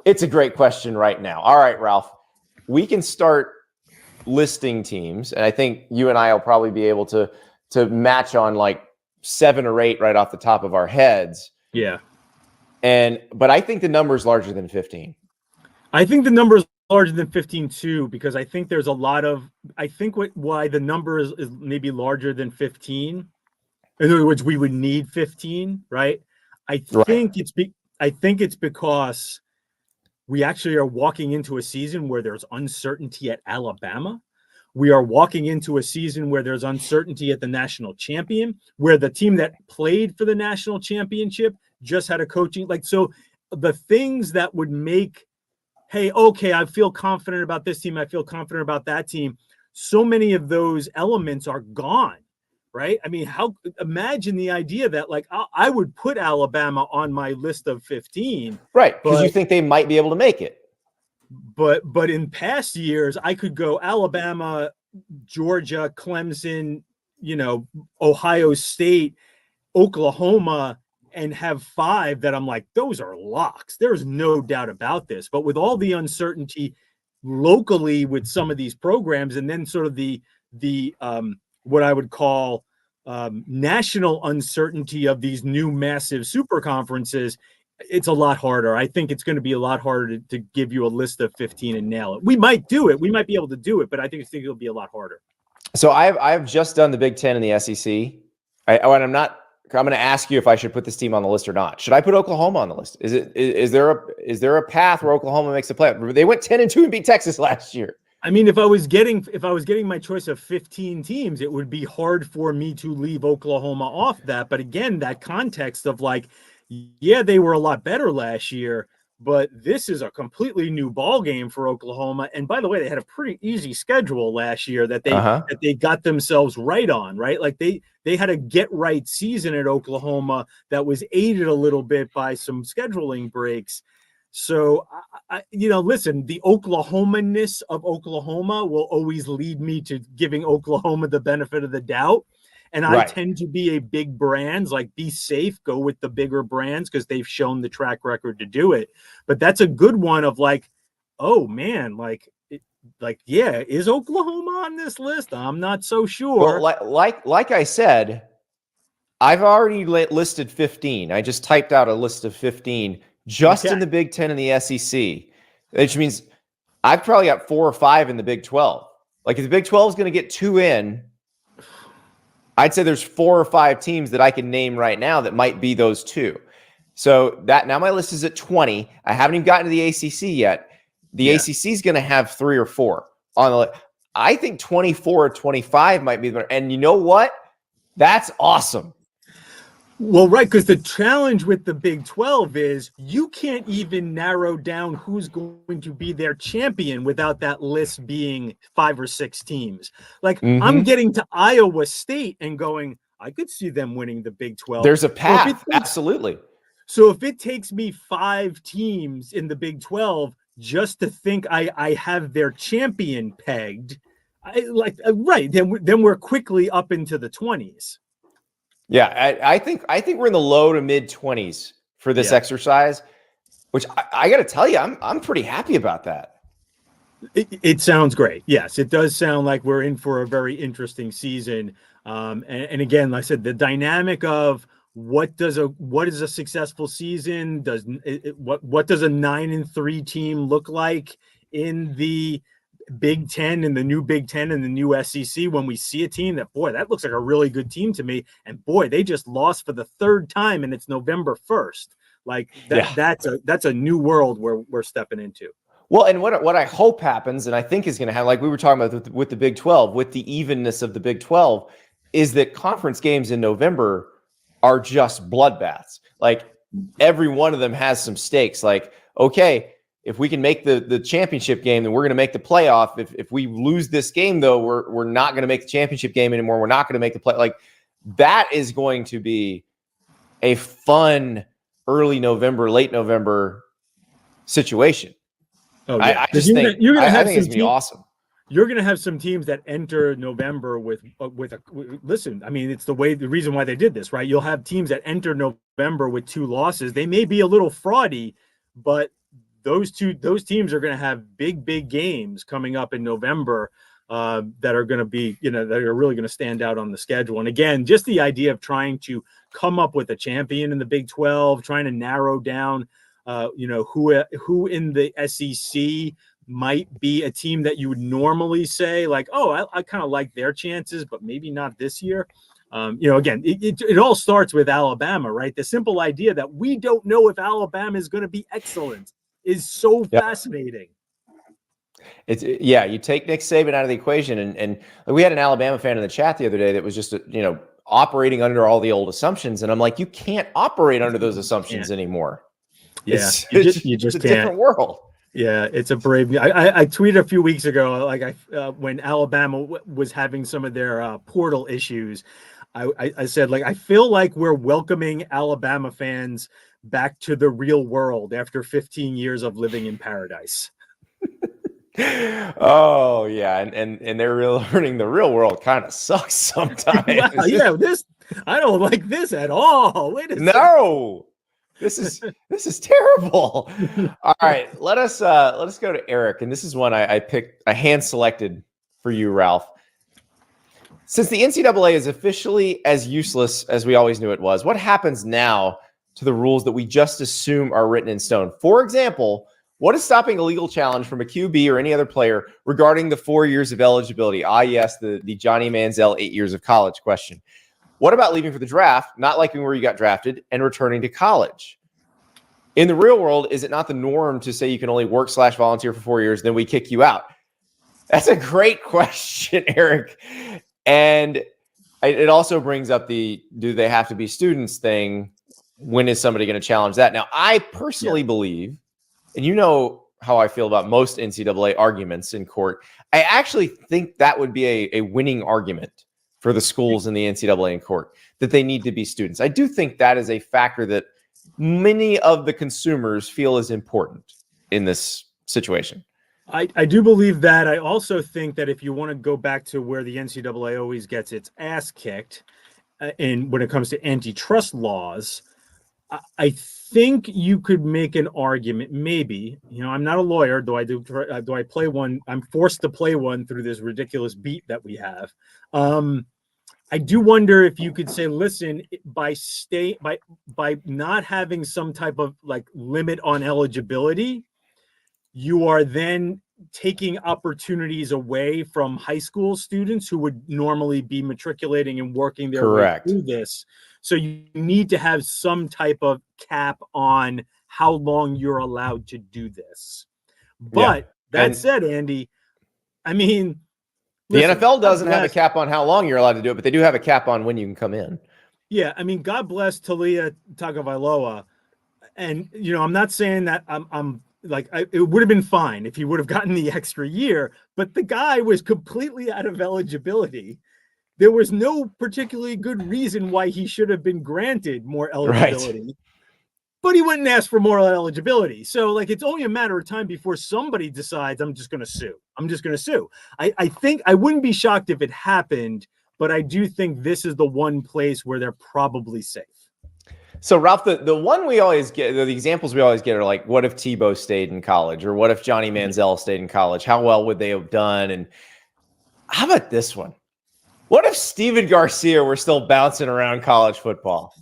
It's a great question right now. All right, Ralph. We can start listing teams, and I think you and I will probably be able to match on like 7 or 8 right off the top of our heads. Yeah. But I think the number is larger than 15. I think the number is larger than 15 too, because I think there's a lot of, why the number is maybe larger than 15. In other words, we would need 15, right? I think it's because we actually are walking into a season where there's uncertainty at Alabama. We are walking into a season where there's uncertainty at the national champion, where the team that played for the national championship just had a coaching. So the things that would make, hey, okay, I feel confident about this team, I feel confident about that team, so many of those elements are gone, right? I mean, imagine the idea that I would put Alabama on my list of 15. Right, because you think they might be able to make it. But in past years, I could go Alabama, Georgia, Clemson, Ohio State, Oklahoma, and have 5 that I'm like, those are locks. There's no doubt about this. But with all the uncertainty locally with some of these programs, and then sort of the what I would call national uncertainty of these new massive super conferences, it's a lot harder. I think it's going to be a lot harder to give you a list of 15 and nail it. We might do it. We might be able to do it, but I think it'll be a lot harder. So I've just done the Big Ten and the SEC. I'm going to ask you if I should put this team on the list or not. Should I put Oklahoma on the list? Is there a path where Oklahoma makes the playoff? They went 10-2 and beat Texas last year. I mean, if I was getting my choice of 15 teams, it would be hard for me to leave Oklahoma off that. But again, that context of yeah, they were a lot better last year, but this is a completely new ball game for Oklahoma. And by the way, they had a pretty easy schedule last year that they got themselves right on, right? They had a get right season at Oklahoma that was aided a little bit by some scheduling breaks. So, listen, the Oklahoma-ness of Oklahoma will always lead me to giving Oklahoma the benefit of the doubt. And I tend to be a big brands, be safe, go with the bigger brands because they've shown the track record to do it. But that's a good one of oh man, yeah, is Oklahoma on this list? I'm not so sure. Well, like I said, I've already listed 15. I just typed out a list of 15 just in the Big Ten and the SEC, which means I've probably got 4 or 5 in the Big 12. If the Big 12 is going to get 2 in, I'd say there's 4 or 5 teams that I can name right now that might be those 2. So that now my list is at 20. I haven't even gotten to the ACC yet. The ACC is going to have 3 or 4 on the list. I think 24 or 25 might be the winner. And you know what? That's awesome. Well, right, because the challenge with the Big 12 is you can't even narrow down who's going to be their champion without that list being 5 or 6 teams. I'm getting to Iowa State and going, I could see them winning the Big 12. There's a path, absolutely. So if it takes me 5 teams in the Big 12 just to think I have their champion pegged, then we're quickly up into the 20s. Yeah, I think we're in the low to mid 20s for this exercise, which I got to tell you, I'm pretty happy about that. It sounds great. Yes, it does sound like we're in for a very interesting season. And again, like I said, the dynamic of what is a successful season? What does a 9-3 team look like in the Big Ten and the new Big Ten and the new SEC when we see a team that looks like a really good team to me, and they just lost for the 3rd time and it's November 1st. That's a new world where we're stepping into. Well, and what I hope happens, and I think is going to happen, like we were talking about with the Big 12, with the evenness of the Big 12, is that conference games in November are just bloodbaths. Every one of them has some stakes. Okay, if we can make the championship game, then we're going to make the playoff. If we lose this game, though, we're not going to make the championship game anymore. We're not going to make the play. That is going to be a fun early November, late November situation. Oh, yeah. I just think it's going to be awesome. You're going to have some teams that enter November with listen, I mean, it's the reason why they did this, right? You'll have teams that enter November with 2 losses. They may be a little fraudy, but those teams are going to have big games coming up in November. that are going to be, that are really going to stand out on the schedule. And again, just the idea of trying to come up with a champion in the Big 12, trying to narrow down, who in the SEC might be a team that you would normally say like, oh, I kind of like their chances, but maybe not this year. Again, it all starts with Alabama, right? The simple idea that we don't know if Alabama is going to be excellent is so fascinating. You take Nick Saban out of the equation, and we had an Alabama fan in the chat the other day that was just, operating under all the old assumptions. And I'm like, you can't operate under those assumptions anymore. Yeah, you just it's a can't. different world. Yeah, it's a brave. I tweeted a few weeks ago, when Alabama was having some of their portal issues, I said, I feel like we're welcoming Alabama fans back to the real world after 15 years of living in paradise. Oh yeah, and they're learning the real world kind of sucks sometimes. I don't like this at all. Wait a second. No. This is terrible. All right, let us go to Eric, and this is one I picked, I hand selected for you, Ralph. Since the NCAA is officially as useless as we always knew it was, what happens now to the rules that we just assume are written in stone? For example, what is stopping a legal challenge from a QB or any other player regarding the 4 years of eligibility? Yes, the Johnny Manziel 8 years of college question. What about leaving for the draft, not liking where you got drafted, and returning to college? In the real world, is it not the norm to say you can only work/volunteer for 4 years, then we kick you out? That's a great question, Eric. And it also brings up the do they have to be students thing. When is somebody going to challenge that? Now, I personally believe, and you know how I feel about most NCAA arguments in court, I actually think that would be a winning argument for the schools in the NCAA in court, that they need to be students. I do think that is a factor that many of the consumers feel is important in this situation. I do believe that. I also think that if you want to go back to where the NCAA always gets its ass kicked, and when it comes to antitrust laws, I think you could make an argument. Maybe, I'm not a lawyer, though I play one. I'm forced to play one through this ridiculous beat that we have. I do wonder if you could say, listen, by not having some type of limit on eligibility, you are then taking opportunities away from high school students who would normally be matriculating and working their way through this. So you need to have some type of cap on how long you're allowed to do this. But that said, Andy, I mean, the NFL doesn't have a cap on how long you're allowed to do it, but they do have a cap on when you can come in. Yeah, I mean, God bless Talia Tagovailoa. And, I'm not saying that it would have been fine if he would have gotten the extra year, but the guy was completely out of eligibility. There was no particularly good reason why he should have been granted more eligibility. Right. But he went and asked for more eligibility. So, it's only a matter of time before somebody decides, I'm just going to sue. I think I wouldn't be shocked if it happened, but I do think this is the one place where they're probably safe. So, Ralph, the one we always get, the examples we always get are like, what if Tebow stayed in college? Or what if Johnny Manziel stayed in college? How well would they have done? And how about this one? What if Steven Garcia were still bouncing around college football?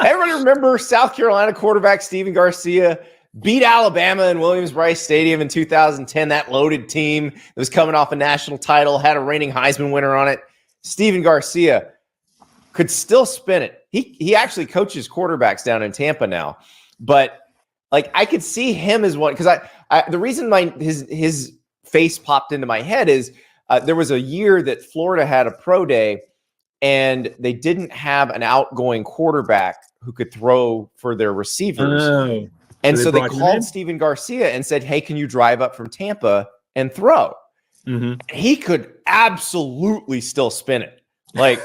Everybody remember South Carolina quarterback Steven Garcia beat Alabama in Williams-Brice Stadium in 2010, that loaded team that was coming off a national title, had a reigning Heisman winner on it. Steven Garcia could still spin it. He actually coaches quarterbacks down in Tampa now. But I could see him as one, because the reason his face popped into my head is there was a year that Florida had a pro day and they didn't have an outgoing quarterback who could throw for their receivers. Oh, and so they called Steven Garcia and said, hey, can you drive up from Tampa and throw? Mm-hmm. He could absolutely still spin it. There's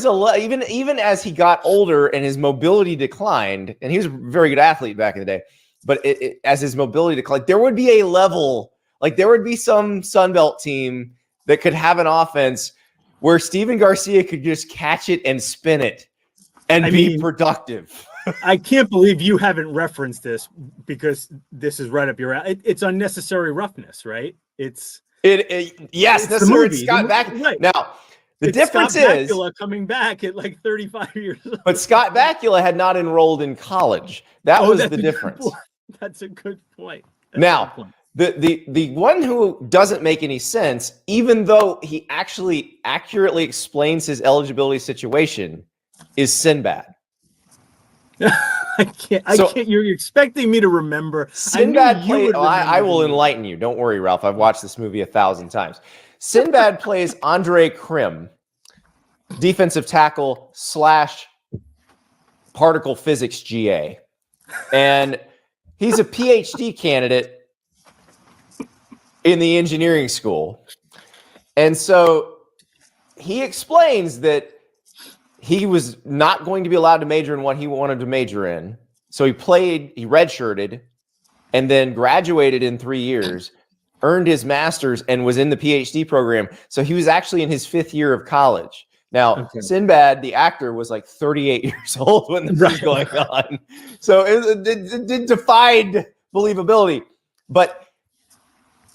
even as he got older and his mobility declined, and he was a very good athlete back in the day, but as his mobility declined, there would be a level, there would be some Sunbelt team that could have an offense where Steven Garcia could just catch it and spin it and be productive. I can't believe you haven't referenced this because this is right up your alley. It's unnecessary roughness, right? Yes, it's that's the sir. movie. It's Scott Right. Bakula. Now, the It's difference Scott is, Bakula coming back at like 35 years old. but Scott Bakula had not enrolled in college. That was the difference. That's a good point. Now, the one who doesn't make any sense, even though he actually accurately explains his eligibility situation, is Sinbad. I can't. You're expecting me to remember. Sinbad plays. I will enlighten you. Don't worry, Ralph. I've watched this movie 1,000 times. Sinbad plays Andre Krim, defensive tackle / particle physics GA, and he's a PhD candidate in the engineering school. And so he explains that he was not going to be allowed to major in what he wanted to major in. So he redshirted, and then graduated in 3 years, earned his master's, and was in the PhD program. So he was actually in his 5th year of college. Now, Sinbad, the actor, was like 38 years old when this was going on. So it defied believability. But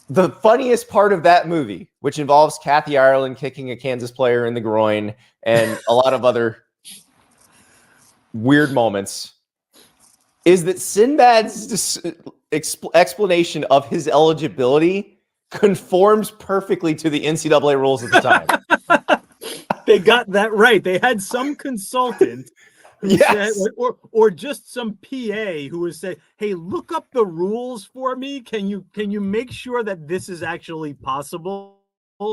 the funniest part of that movie, which involves Kathy Ireland kicking a Kansas player in the groin and a lot of other weird moments, is that Sinbad's explanation of his eligibility conforms perfectly to the NCAA rules at the time. They got that right. They had some consultant who said, or just some PA who would say, "Hey, look up the rules for me. Can you make sure that this is actually possible?"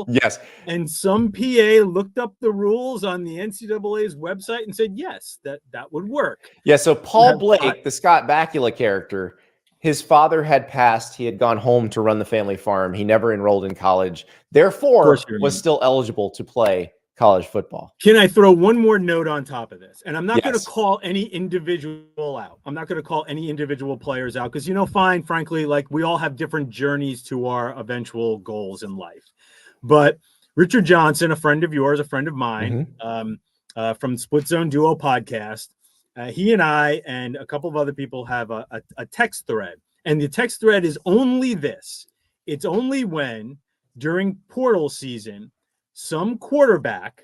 Yes. And some PA looked up the rules on the NCAA's website and said, "Yes, that would work." Yeah. So Paul Blake, the Scott Bakula character, his father had passed. He had gone home to run the family farm. He never enrolled in college. Therefore, was still eligible to play college football. Can I throw one more note on top of this? And I'm not going to call any individual out. I'm not going to call any individual players out because, frankly, like we all have different journeys to our eventual goals in life. But Richard Johnson, a friend of yours, a friend of mine, from Split Zone Duo podcast, he and I and a couple of other people have a text thread. And the text thread is only this. It's only when during portal season, some quarterback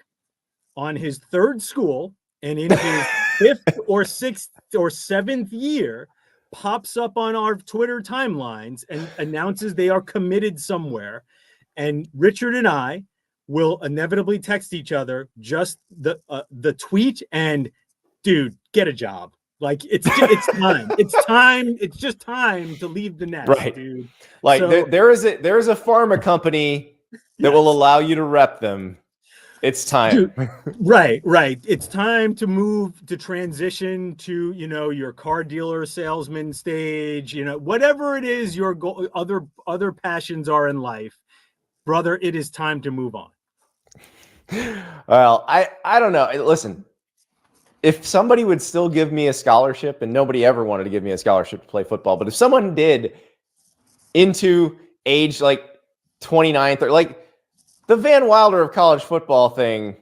on his 3rd school and in his 5th or 6th or 7th year pops up on our Twitter timelines and announces they are committed somewhere. And Richard and I will inevitably text each other just the tweet and, dude, get a job. Like it's time. It's time. It's just time to leave the nest, right, dude. Like there is a pharma company that will allow you to rep them. It's time. Dude, right. It's time to move to transition to, your car dealer salesman stage, whatever it is your other passions are in life, brother, it is time to move on. Well, I don't know. Listen, if somebody would still give me a scholarship, and nobody ever wanted to give me a scholarship to play football, but if someone did into age like 29, 30, like the Van Wilder of college football thing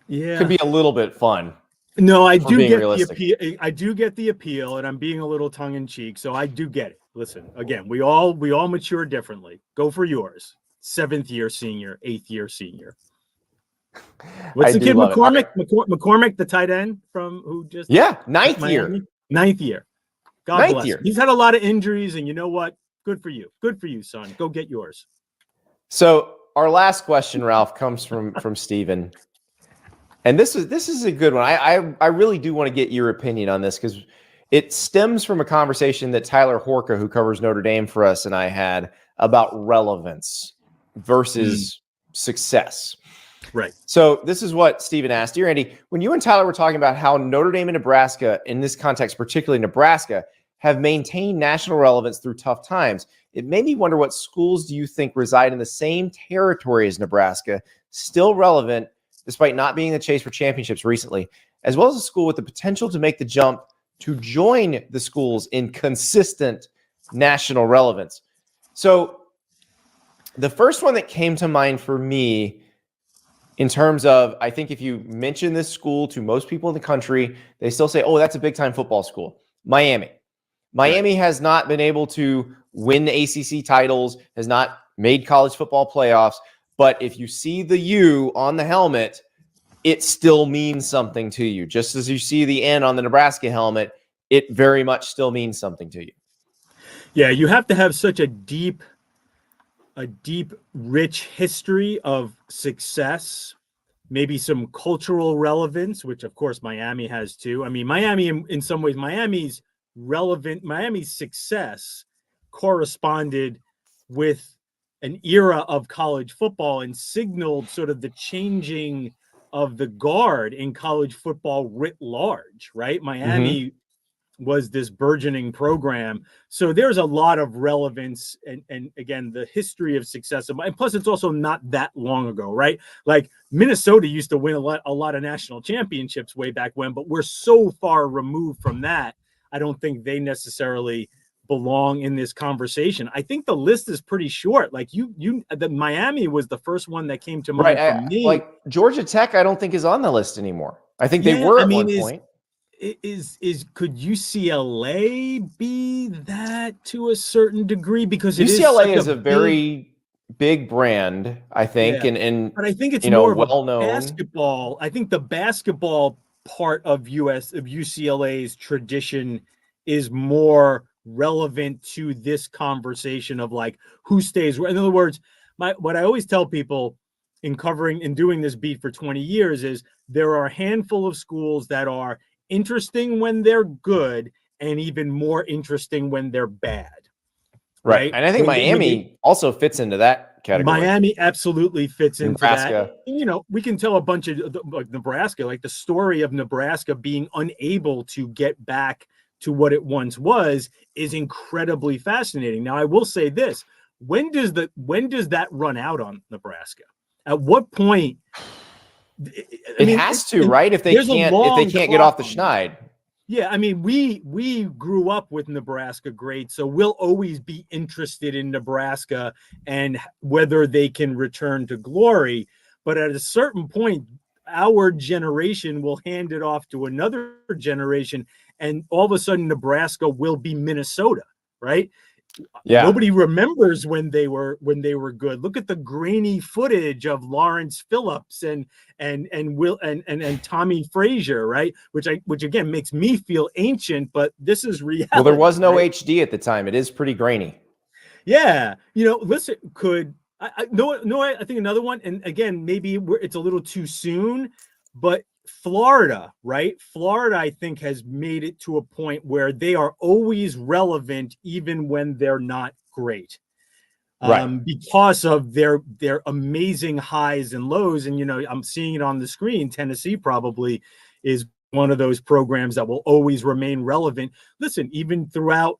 could be a little bit fun. No, I do get the appeal. I do get the appeal, and I'm being a little tongue in cheek, so I do get it. Listen, again, we all mature differently. Go for yours. 7th year senior, 8th year senior. What's the kid, McCormick? McCormick, the tight end from who just 9th year. 9th year. God bless him. He's had a lot of injuries, and you know what? Good for you. Good for you, son. Go get yours. So our last question, Ralph, comes from Steven. And this is a good one. I really do want to get your opinion on this because it stems from a conversation that Tyler Horka, who covers Notre Dame for us, and I had about relevance versus success. Right. So this is what Steven asked. Dear Andy, when you and Tyler were talking about how Notre Dame and Nebraska, in this context, particularly Nebraska, have maintained national relevance through tough times, it made me wonder what schools do you think reside in the same territory as Nebraska, still relevant despite not being in the chase for championships recently, as well as a school with the potential to make the jump to join the schools in consistent national relevance. So the first one that came to mind for me in terms of, I think if you mention this school to most people in the country, they still say, oh, that's a big time football school. Miami. Miami has not been able to win the ACC titles, has not made college football playoffs. But if you see the U on the helmet, it still means something to you. Just as you see the N on the Nebraska helmet, it very much still means something to you. Yeah, you have to have such a deep, rich history of success, maybe some cultural relevance, which of course Miami has too. I mean, Miami, in some ways, Miami's success corresponded with an era of college football and signaled sort of the changing of the guard in college football writ large, right? Miami was this burgeoning program. So there's a lot of relevance and again, the history of success. And plus it's also not that long ago, right? Like Minnesota used to win a lot of national championships way back when, but we're so far removed from that. I don't think they necessarily belong in this conversation. I think the list is pretty short. Like the Miami was the first one that came to mind for me. Like Georgia Tech, I don't think is on the list anymore. I think they were at one point. Could UCLA be that to a certain degree? Because UCLA is a very big brand, I think, and but I think it's more well known basketball. I think the basketball part of UCLA's tradition is more relevant to this conversation of like who stays where. In other words, what I always tell people in covering and doing this beat for 20 years is there are a handful of schools that are interesting when they're good and even more interesting when they're bad. Right. And I think Miami also fits into that category. Miami absolutely fits into Nebraska. that. You know, we can tell a bunch of like Nebraska, like the story of Nebraska being unable to get back to what it once was is incredibly fascinating. Now, I will say this, when does that run out on Gretzky? At what point? It has to, right? If they can't get off the schneid. Yeah, I mean, we grew up with Nebraska greats, so we'll always be interested in Nebraska and whether they can return to glory. But at a certain point, our generation will hand it off to another generation, and all of a sudden, Nebraska will be Minnesota, right? Yeah. Nobody remembers when they were good. Look at the grainy footage of Lawrence Phillips and Tommy Frazier, right? Which again makes me feel ancient, but this is reality. Well, there was no HD at the time. It is pretty grainy. Yeah, listen, I think another one, and again, maybe it's a little too soon, but Florida, right? Florida, I think, has made it to a point where they are always relevant, even when they're not great, because of their amazing highs and lows. And I'm seeing it on the screen. Tennessee probably is one of those programs that will always remain relevant. Listen, even throughout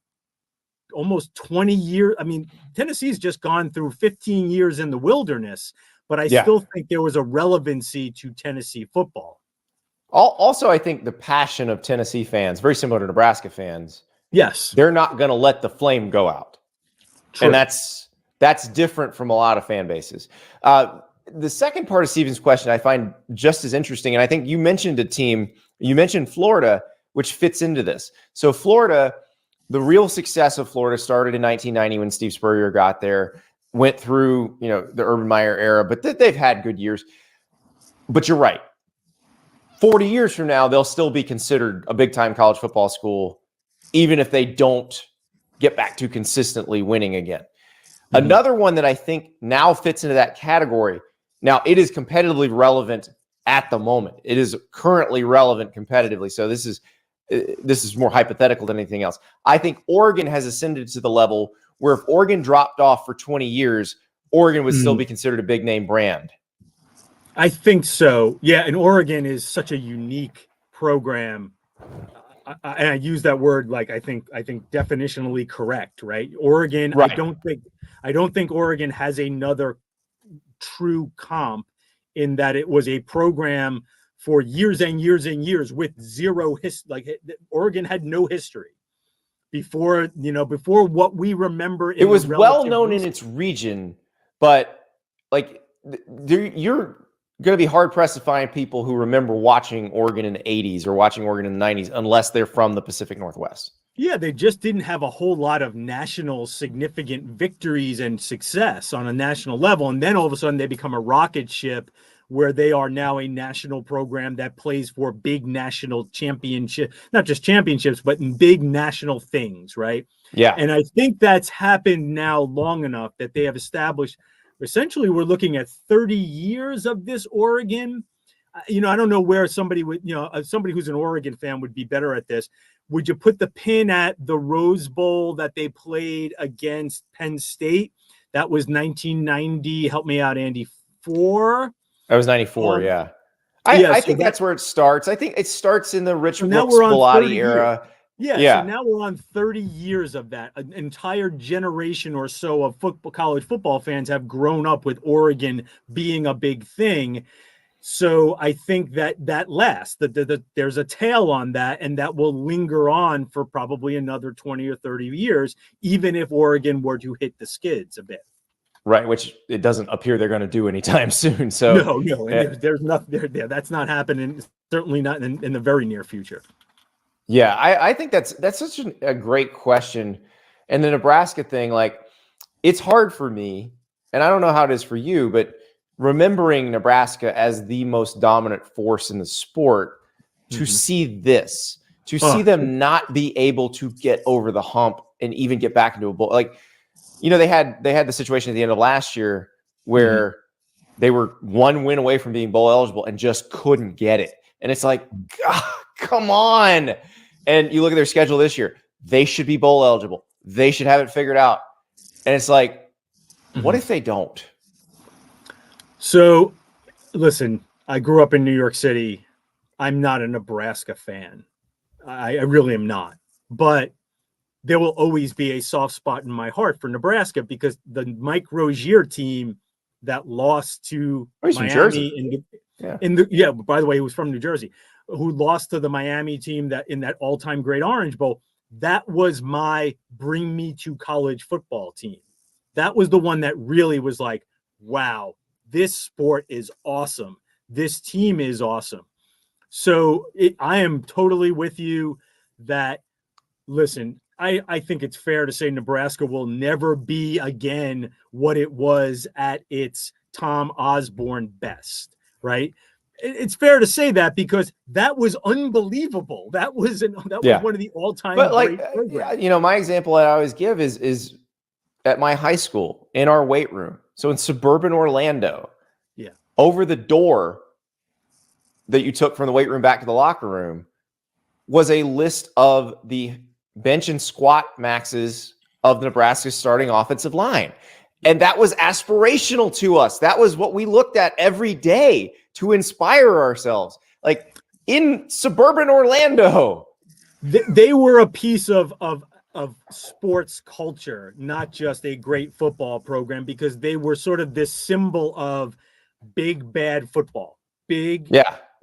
almost 20 years. I mean, Tennessee's just gone through 15 years in the wilderness, but I still think there was a relevancy to Tennessee football. Also, I think the passion of Tennessee fans, very similar to Nebraska fans. Yes. They're not going to let the flame go out. True. And that's different from a lot of fan bases. The second part of Steven's question I find just as interesting, and I think you mentioned a team, you mentioned Florida, which fits into this. So Florida, the real success of Florida started in 1990 when Steve Spurrier got there, went through, the Urban Meyer era, but they've had good years. But you're right. 40 years from now, they'll still be considered a big-time college football school, even if they don't get back to consistently winning again. Mm-hmm. Another one that I think now fits into that category. Now, it is competitively relevant at the moment. It is currently relevant competitively. So this is more hypothetical than anything else. I think Oregon has ascended to the level where if Oregon dropped off for 20 years, Oregon would still be considered a big-name brand. I think so. Yeah, and Oregon is such a unique program. And I use that word like I think definitionally correct, right? Oregon, right. I don't think Oregon has another true comp in that it was a program for years and years and years with zero history. Like Oregon had no history before what we remember. It was well known in its region, but like going to be hard pressed to find people who remember watching Oregon in the 80s or watching Oregon in the 90s unless they're from the Pacific Northwest. Yeah, they just didn't have a whole lot of national significant victories and success on a national level. And then all of a sudden they become a rocket ship where they are now a national program that plays for big national championship, not just championships, but in big national things, right? Yeah. And I think that's happened now long enough that they have established, essentially we're looking at 30 years of this Oregon. I don't know where somebody would, somebody who's an Oregon fan would be better at this. Would you put the pin at the Rose Bowl that they played against Penn State? That was 1990. Help me out, Andy. That was 94. Yeah. I think that's where it starts. I think it starts in the Rich Brooks Bellotti era. Yeah. So now we're on 30 years of that. An entire generation or so of college football fans have grown up with Oregon being a big thing. So I think that lasts, that there's a tail on that, and that will linger on for probably another 20 or 30 years, even if Oregon were to hit the skids a bit. Right, which it doesn't appear they're going to do anytime soon. So no, there's nothing there. That's not happening. Certainly not in the very near future. Yeah, I think that's such a great question. And the Nebraska thing, like, it's hard for me, and I don't know how it is for you, but remembering Nebraska as the most dominant force in the sport, to see this, to see them not be able to get over the hump and even get back into a bowl. Like, they had the situation at the end of last year where they were one win away from being bowl eligible and just couldn't get it. And it's like, God, come on. And you look at their schedule this year, they should be bowl eligible. They should have it figured out. And it's like, what if they don't? So, listen, I grew up in New York City. I'm not a Nebraska fan. I really am not. But there will always be a soft spot in my heart for Nebraska because the Mike Rozier team that lost to Miami by the way, he was from New Jersey, who lost to the Miami team that in that all-time great Orange Bowl, that was my bring me to college football team. That was the one that really was like, wow, this sport is awesome. This team is awesome. So I am totally with you that, listen, I think it's fair to say Nebraska will never be again what it was at its Tom Osborne best, right? It's fair to say that because that was unbelievable. That was one of the all-time great programs. My example I always give is at my high school in our weight room. So in suburban Orlando, over the door that you took from the weight room back to the locker room was a list of the bench and squat maxes of Nebraska's starting offensive line. And that was aspirational to us. That was what we looked at every day to inspire ourselves. Like in suburban Orlando. They were a piece of sports culture, not just a great football program, because they were sort of this symbol of big, bad football,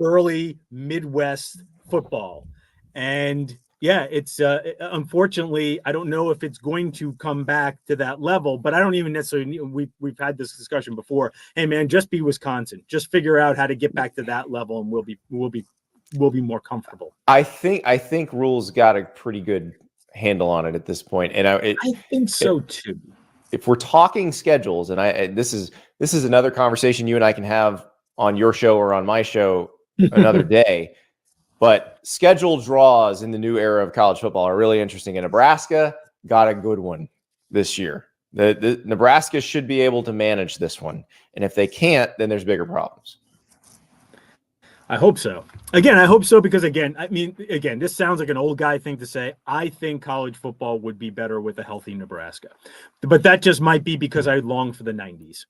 early Midwest football. And it's unfortunately, I don't know if it's going to come back to that level, but I don't even necessarily we've had this discussion before. Hey man, just be Wisconsin, just figure out how to get back to that level and we'll be more comfortable. I think Rule's got a pretty good handle on it at this point. And I think so too. If we're talking schedules, and this is another conversation you and I can have on your show or on my show another day, but schedule draws in the new era of college football are really interesting. And Nebraska got a good one this year. The Nebraska should be able to manage this one. And if they can't, then there's bigger problems. I hope so. Again, I hope so because, this sounds like an old guy thing to say. I think college football would be better with a healthy Nebraska. But that just might be because I long for the 90s.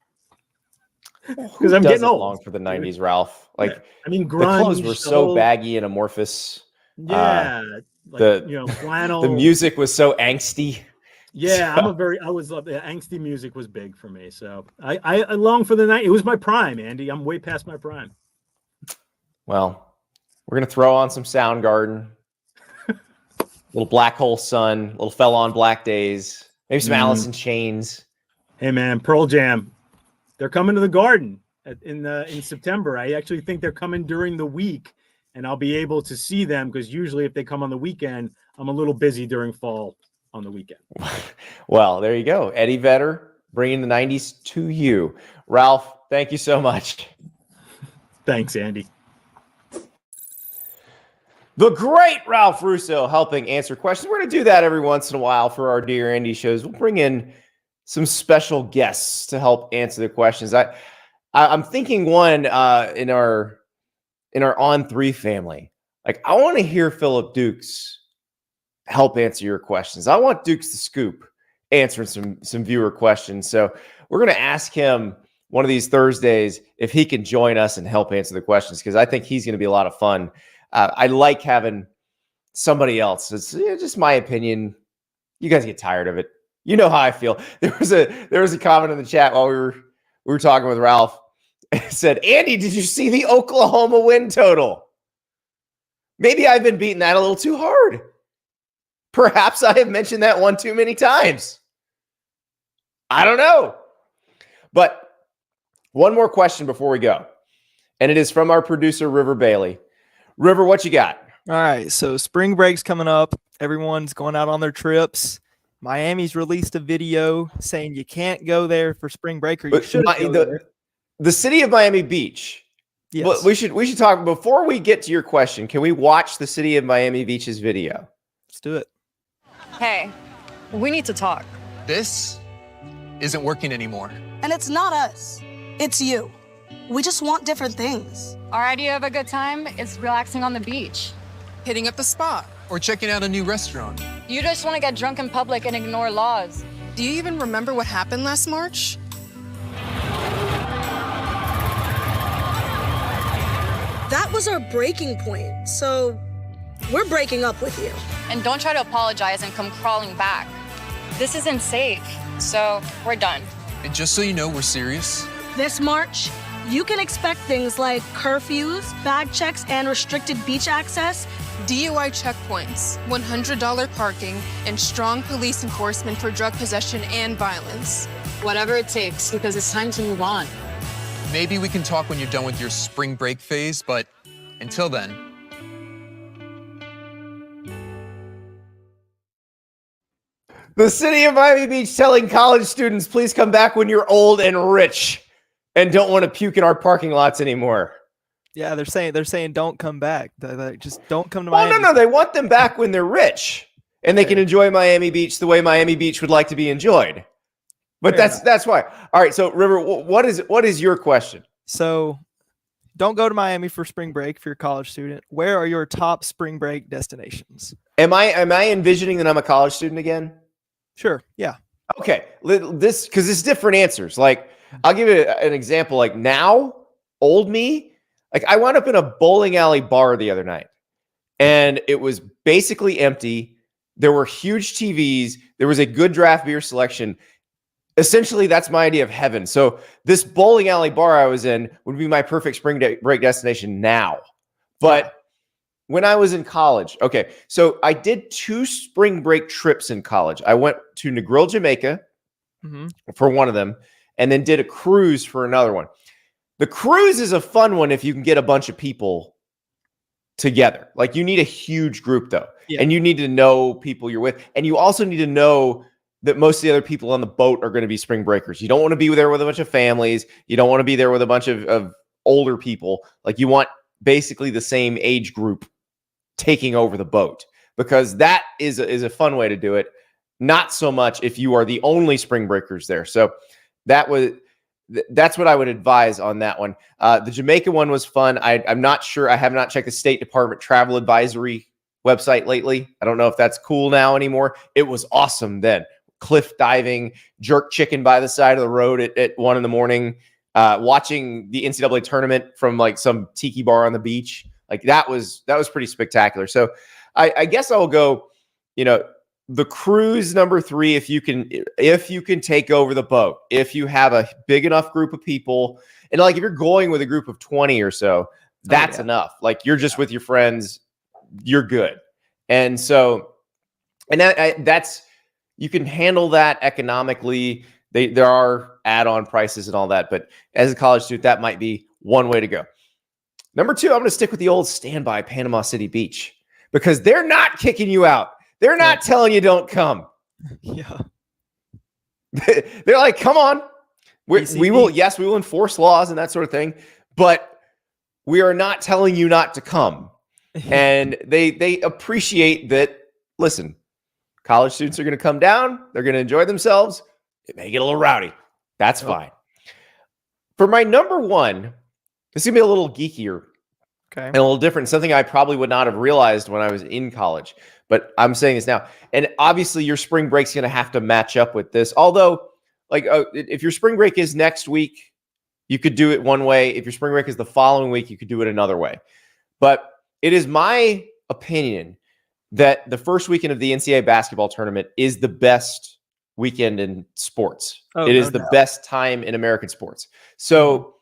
Because I'm getting old. Long for the 90s, Ralph. Grunge, the clothes were so baggy and amorphous. Yeah. Flannel. The music was so angsty. Yeah, angsty music was big for me. So I long for the night. It was my prime, Andy. I'm way past my prime. Well, we're going to throw on some Soundgarden, little Black Hole Sun, little Fell on Black Days, maybe some Alice in Chains. Hey, man, Pearl Jam. They're coming to the Garden. in September. I actually think they're coming during the week, and I'll be able to see them because usually if they come on the weekend, I'm a little busy during fall on the weekend. Well, there you go. Eddie Vedder bringing the 90s to you. Ralph, thank you so much. Thanks, Andy. The great Ralph Russo helping answer questions. We're going to do that every once in a while for our Dear Andy shows. We'll bring in some special guests to help answer the questions. I'm thinking one in our On Three family. Like, I want to hear Philip Dukes help answer your questions. I want Dukes the Scoop answering some viewer questions. So we're going to ask him one of these Thursdays if he can join us and help answer the questions, because I think he's going to be a lot of fun. I like having somebody else. It's just my opinion. You guys get tired of it. You know how I feel. There was a comment in the chat while we were talking with Ralph. It said, Andy, did you see the Oklahoma win total? Maybe I've been beating that a little too hard. Perhaps I have mentioned that one too many times. I don't know. But one more question before we go. And it is from our producer, River Bailey. River, what you got? All right, so spring break's coming up. Everyone's going out on their trips. Miami's released a video saying you can't go there for spring break, or you should go there. The city of Miami Beach. Yes. We should talk before we get to your question. Can we watch the city of Miami Beach's video? Let's do it. Hey, we need to talk. This isn't working anymore. And it's not us. It's you. We just want different things. Our idea of a good time is relaxing on the beach. Hitting up the spa or checking out a new restaurant. You just want to get drunk in public and ignore laws. Do you even remember what happened last March? That was our breaking point, so we're breaking up with you. And don't try to apologize and come crawling back. This isn't safe, so we're done. And just so you know, we're serious. This March, you can expect things like curfews, bag checks, and restricted beach access. DUI checkpoints, $100 parking, and strong police enforcement for drug possession and violence. Whatever it takes, because it's time to move on. Maybe we can talk when you're done with your spring break phase, but until then. The city of Miami Beach telling college students, please come back when you're old and rich and don't want to puke in our parking lots anymore. Yeah, they're saying don't come back. Just don't come to Miami. Miami. No, they want them back when they're rich and they can enjoy Miami Beach the way Miami Beach would like to be enjoyed. But that's why. All right, so River, what is your question? So, don't go to Miami for spring break for your college student. Where are your top spring break destinations? Am I envisioning that I'm a college student again? Sure. Yeah. Okay. This because it's different answers. Like, I'll give you an example. Like, now, old me, like, I wound up in a bowling alley bar the other night, and it was basically empty. There were huge TVs. There was a good draft beer selection. Essentially, that's my idea of heaven. So this bowling alley bar I was in would be my perfect spring break destination now. But when I was in college, okay, so I did 2 spring break trips in college. I went to Negril, Jamaica for one of them, and then did a cruise for another one. The cruise is a fun one if you can get a bunch of people together. Like, you need a huge group, though, and you need to know people you're with. And you also need to know that most of the other people on the boat are going to be spring breakers. You don't want to be there with a bunch of families. You don't want to be there with a bunch of older people. Like, you want basically the same age group taking over the boat, because that is a fun way to do it. Not so much if you are the only spring breakers there. So that's what I would advise on that one. The Jamaica one was fun. I'm not sure. I have not checked the State Department travel advisory website lately. I don't know if that's cool now anymore. It was awesome then. Cliff diving, jerk chicken by the side of the road at 1 a.m, watching the NCAA tournament from like some tiki bar on the beach. Like, that was pretty spectacular. So I guess I'll go, the cruise number 3, if you can take over the boat, if you have a big enough group of people, and like if you're going with a group of 20 or so, that's enough. Like, you're just with your friends, you're good. And so, and that's, you can handle that economically. there are add-on prices and all that, but as a college student, that might be one way to go. Number 2, I'm going to stick with the old standby Panama City Beach because they're not kicking you out. They're not telling you don't come. Yeah. They're like, come on. We will enforce laws and that sort of thing, but we are not telling you not to come. And they appreciate that. Listen, college students are going to come down. They're going to enjoy themselves. It may get a little rowdy. That's fine. For my number 1, this is going to be a little geekier and a little different. Something I probably would not have realized when I was in college, but I'm saying this now. And obviously your spring break's going to have to match up with this. Although, like, if your spring break is next week, you could do it one way. If your spring break is the following week, you could do it another way. But it is my opinion that the first weekend of the NCAA basketball tournament is the best weekend in sports. It is the best time in American sports. So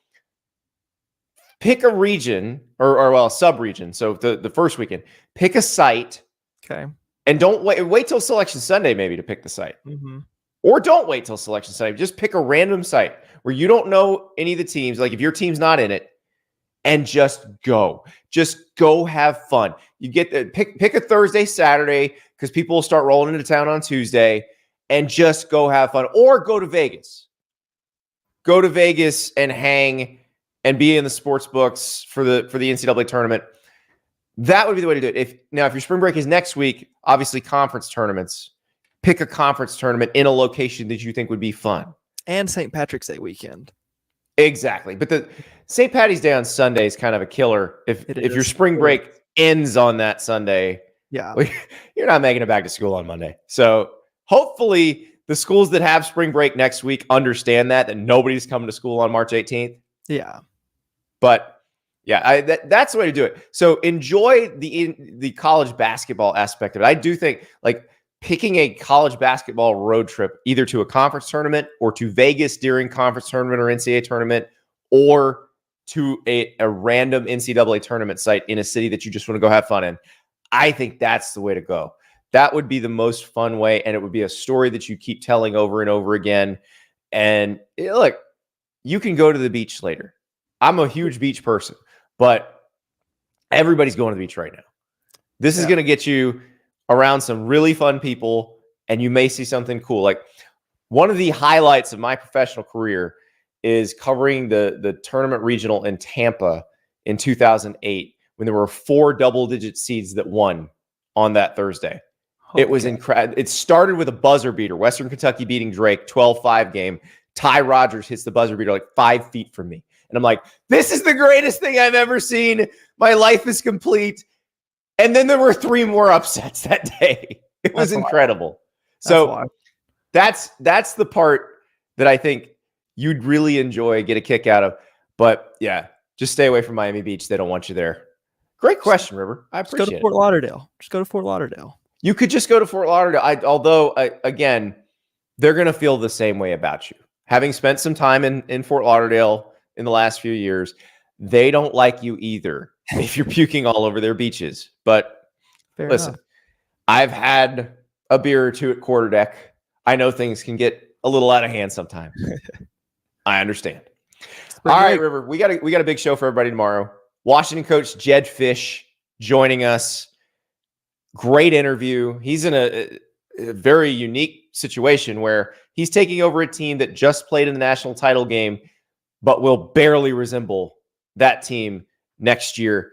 pick a region or a sub-region. So the first weekend, pick a site. Okay. And don't wait till Selection Sunday maybe to pick the site. Mm-hmm. Or don't wait till Selection Sunday. Just pick a random site where you don't know any of the teams. Like if your team's not in it, and just go. Just go have fun. You get the pick a Thursday, Saturday, because people will start rolling into town on Tuesday, and just go have fun. Or go to Vegas. Go to Vegas and hang and be in the sports books for the NCAA tournament. That would be the way to do it. If your spring break is next week, obviously conference tournaments. Pick a conference tournament in a location that you think would be fun. And St. Patrick's Day weekend. Exactly. But the St. Patty's Day on Sunday is kind of a killer. If your spring break ends on that Sunday, you're not making it back to school on Monday. So hopefully the schools that have spring break next week understand that nobody's coming to school on March 18th. Yeah. But that's the way to do it. So enjoy the college basketball aspect of it. I do think picking a college basketball road trip either to a conference tournament or to Vegas during conference tournament or NCAA tournament or to a random NCAA tournament site in a city that you just want to go have fun in. I think that's the way to go. That would be the most fun way, and it would be a story that you keep telling over and over again. And look, you can go to the beach later. I'm a huge beach person, but everybody's going to the beach right now. This is going to get you around some really fun people, and you may see something cool. Like one of the highlights of my professional career is covering the tournament regional in Tampa in 2008 when there were 4 double-digit seeds that won on that Thursday. Okay. It was incredible. It started with a buzzer beater. Western Kentucky beating Drake, 12-5 game. Ty Rogers hits the buzzer beater 5 feet from me. And I'm like, this is the greatest thing I've ever seen. My life is complete. And then there were 3 more upsets that day. It was incredible. So that's the part that I think you'd really enjoy, get a kick out of. But just stay away from Miami Beach. They don't want you there. Great question, River. I appreciate it. Just go to Fort Lauderdale. Just go to Fort Lauderdale. You could just go to Fort Lauderdale. Although, again, they're going to feel the same way about you. Having spent some time in Fort Lauderdale in the last few years, they don't like you either if you're puking all over their beaches. But listen, I've had a beer or 2 at Quarter Deck. I know things can get a little out of hand sometimes. I understand. All right, River, we got a big show for everybody tomorrow. Washington coach Jedd Fisch joining us. Great interview. He's in a very unique situation where he's taking over a team that just played in the national title game, but will barely resemble that team next year.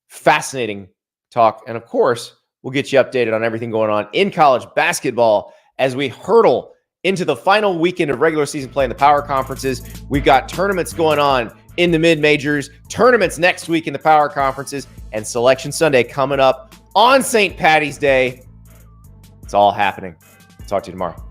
Fascinating talk. And of course, we'll get you updated on everything going on in college basketball as we hurdle into the final weekend of regular season play in the power conferences. We've got tournaments going on in the mid-majors, tournaments next week in the power conferences, and Selection Sunday coming up on St. Patty's Day. It's all happening. Talk to you tomorrow.